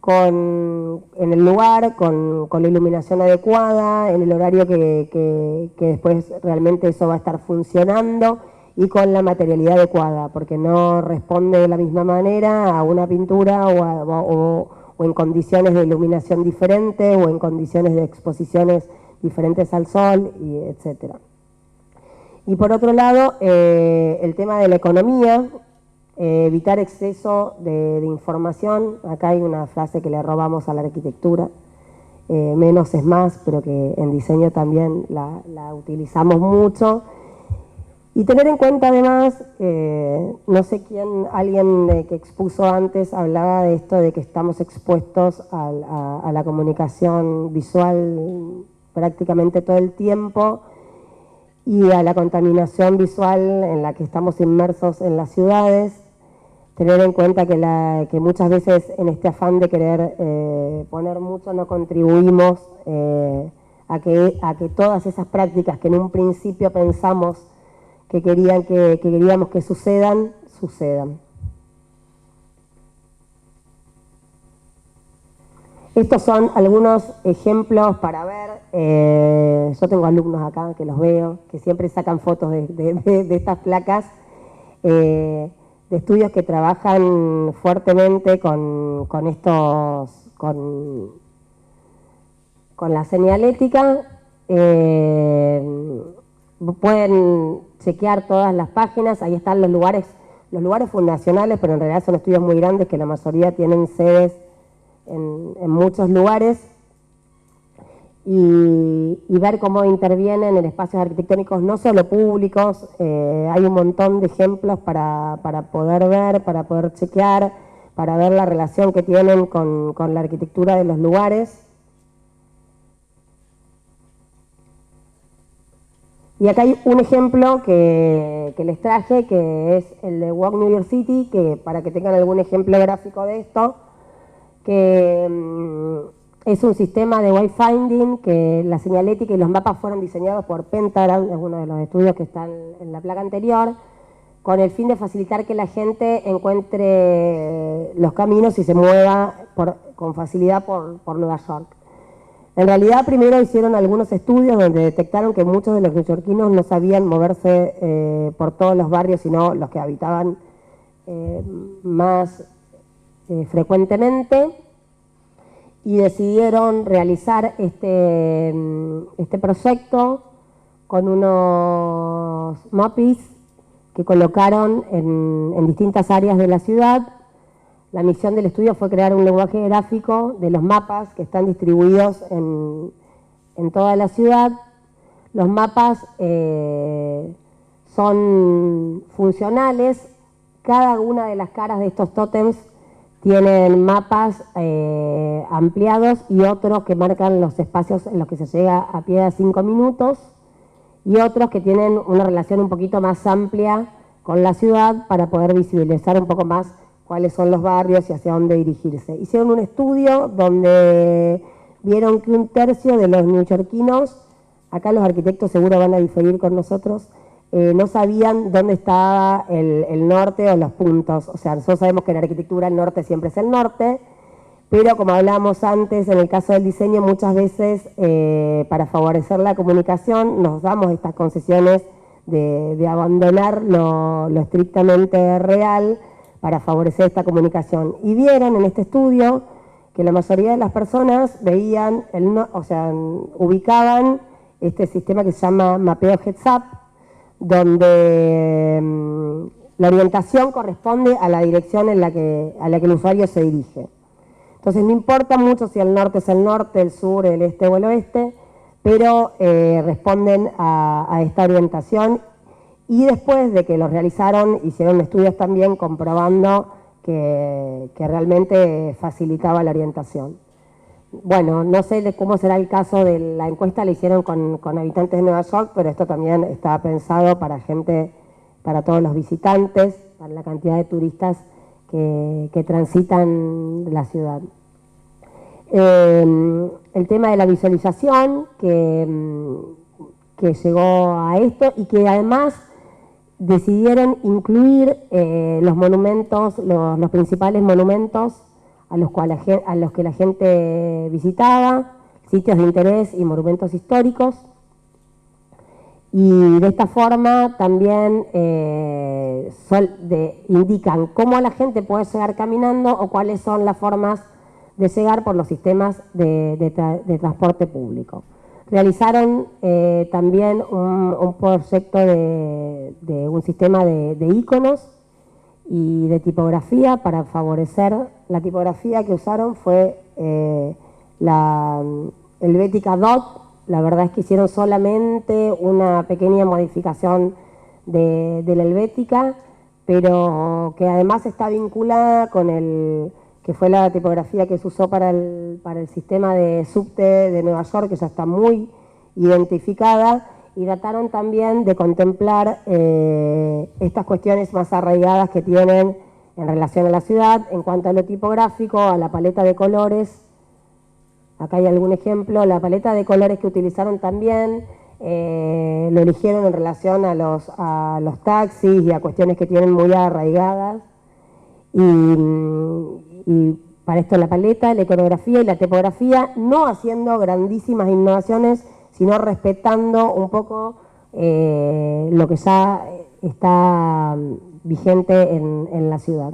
en el lugar, con la iluminación adecuada, en el horario que después realmente eso va a estar funcionando y con la materialidad adecuada, porque no responde de la misma manera a una pintura o en condiciones de iluminación diferente o en condiciones de exposiciones diferentes al sol, y etcétera. Y por otro lado, el tema de la economía, evitar exceso de información. Acá hay una frase que le robamos a la arquitectura, menos es más, pero que en diseño también la utilizamos mucho. Y tener en cuenta además, no sé quién, alguien que expuso antes hablaba de esto de que estamos expuestos a la comunicación visual prácticamente todo el tiempo y a la contaminación visual en la que estamos inmersos en las ciudades. Tener en cuenta que muchas veces en este afán de querer poner mucho no contribuimos a que todas esas prácticas que en un principio pensamos que queríamos que sucedan. Estos son algunos ejemplos para ver. Yo tengo alumnos acá que los veo, que siempre sacan fotos de estas placas, de estudios que trabajan fuertemente con la señalética. Pueden chequear todas las páginas, ahí están los lugares fundacionales, pero en realidad son estudios muy grandes que la mayoría tienen sedes en muchos lugares. y ver cómo intervienen en espacios arquitectónicos no solo públicos. Hay un montón de ejemplos para poder ver, para poder chequear, para ver la relación que tienen con la arquitectura de los lugares. Y acá hay un ejemplo que les traje, que es el de Walk New York City, que para que tengan algún ejemplo gráfico de esto, que es un sistema de wayfinding, que la señalética y los mapas fueron diseñados por Pentagram, es uno de los estudios que están en la placa anterior, con el fin de facilitar que la gente encuentre los caminos y se mueva con facilidad por Nueva York. En realidad, primero hicieron algunos estudios donde detectaron que muchos de los neoyorquinos no sabían moverse por todos los barrios, sino los que habitaban más frecuentemente, y decidieron realizar este proyecto con unos mappies que colocaron en distintas áreas de la ciudad. La misión del estudio fue crear un lenguaje gráfico de los mapas que están distribuidos en toda la ciudad. Los mapas son funcionales. Cada una de las caras de estos tótems tienen mapas ampliados y otros que marcan los espacios en los que se llega a pie a 5 minutos y otros que tienen una relación un poquito más amplia con la ciudad para poder visibilizar un poco más cuáles son los barrios y hacia dónde dirigirse. Hicieron un estudio donde vieron que un tercio de los neoyorquinos, acá los arquitectos seguro van a diferir con nosotros, no sabían dónde estaba el norte o los puntos. O sea, nosotros sabemos que en arquitectura el norte siempre es el norte, pero como hablábamos antes, en el caso del diseño, muchas veces para favorecer la comunicación nos damos estas concesiones de abandonar lo estrictamente real para favorecer esta comunicación. Y vieron en este estudio que la mayoría de las personas veían, ubicaban este sistema que se llama mapeo heads up, donde la orientación corresponde a la dirección a la que el usuario se dirige. Entonces no importa mucho si el norte es el norte, el sur, el este o el oeste, pero responden a esta orientación. Y después de que los realizaron, hicieron estudios también comprobando que realmente facilitaba la orientación. Bueno, no sé cómo será el caso de la encuesta, la hicieron con habitantes de Nueva York, pero esto también está pensado para gente, para todos los visitantes, para la cantidad de turistas que transitan la ciudad. El tema de la visualización que llegó a esto y que además decidieron incluir los monumentos, los principales monumentos a los que la gente visitaba, sitios de interés y monumentos históricos. Y de esta forma también indican cómo la gente puede llegar caminando o cuáles son las formas de llegar por los sistemas de transporte público. Realizaron también un proyecto de un sistema de iconos y de tipografía para favorecer. La tipografía que usaron fue la Helvética Dot. La verdad es que hicieron solamente una pequeña modificación de la Helvética, pero que además está vinculada con que fue la tipografía que se usó para el sistema de subte de Nueva York, que ya está muy identificada, y trataron también de contemplar estas cuestiones más arraigadas que tienen en relación a la ciudad, en cuanto a lo tipográfico, a la paleta de colores. Acá hay algún ejemplo, la paleta de colores que utilizaron también, lo eligieron en relación a los taxis y a cuestiones que tienen muy arraigadas. Y para esto la paleta, la iconografía y la tipografía, no haciendo grandísimas innovaciones, sino respetando un poco lo que ya está vigente en la ciudad.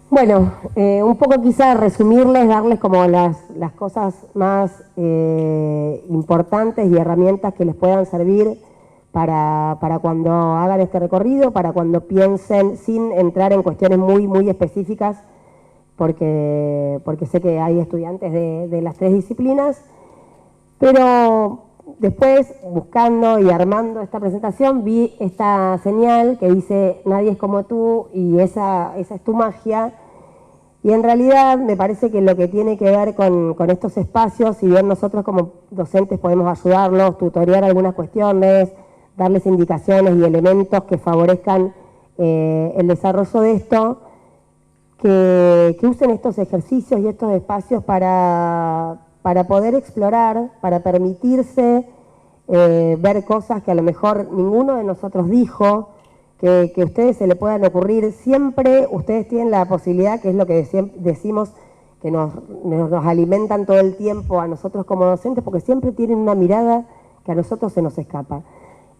Bueno, un poco quizá resumirles, darles como las cosas más importantes y herramientas que les puedan servir para cuando hagan este recorrido, para cuando piensen, sin entrar en cuestiones muy específicas, porque sé que hay estudiantes de las 3 disciplinas, pero después, buscando y armando esta presentación, vi esta señal que dice nadie es como tú y esa es tu magia. Y en realidad me parece que lo que tiene que ver con estos espacios, si bien nosotros como docentes podemos ayudarlos, tutorear algunas cuestiones, darles indicaciones y elementos que favorezcan el desarrollo de esto, que usen estos ejercicios y estos espacios para poder explorar, para permitirse ver cosas que a lo mejor ninguno de nosotros dijo, que a ustedes se le puedan ocurrir. Siempre ustedes tienen la posibilidad, que es lo que decimos, que nos alimentan todo el tiempo a nosotros como docentes, porque siempre tienen una mirada que a nosotros se nos escapa,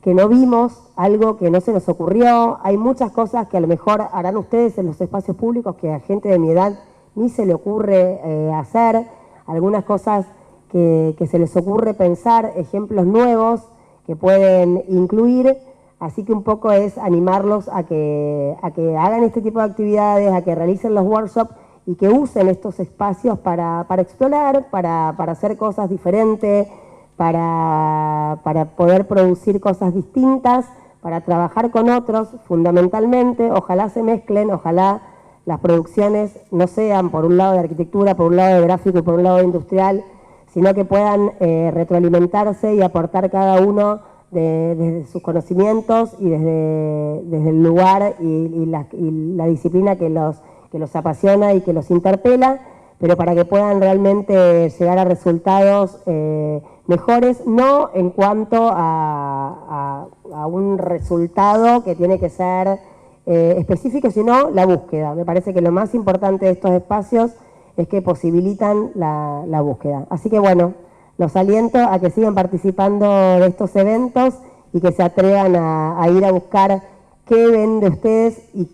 que no vimos, algo que no se nos ocurrió. Hay muchas cosas que a lo mejor harán ustedes en los espacios públicos que a gente de mi edad ni se le ocurre hacer, algunas cosas que se les ocurre pensar, ejemplos nuevos que pueden incluir. Así que un poco es animarlos a que hagan este tipo de actividades, a que realicen los workshops y que usen estos espacios para explorar, para hacer cosas diferentes, para poder producir cosas distintas, para trabajar con otros fundamentalmente. Ojalá se mezclen, ojalá las producciones no sean por un lado de arquitectura, por un lado de gráfico y por un lado de industrial, sino que puedan retroalimentarse y aportar cada uno desde sus conocimientos y desde el lugar y la disciplina que los apasiona y que los interpela, pero para que puedan realmente llegar a resultados mejores, no en cuanto a un resultado que tiene que ser específico, sino la búsqueda. Me parece que lo más importante de estos espacios es que posibilitan la búsqueda. Así que bueno, los aliento a que sigan participando de estos eventos y que se atrevan a ir a buscar qué ven de ustedes y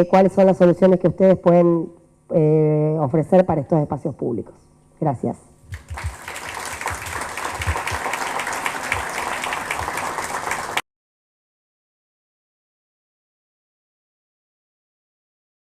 cuáles son las soluciones que ustedes pueden ofrecer para estos espacios públicos. Gracias.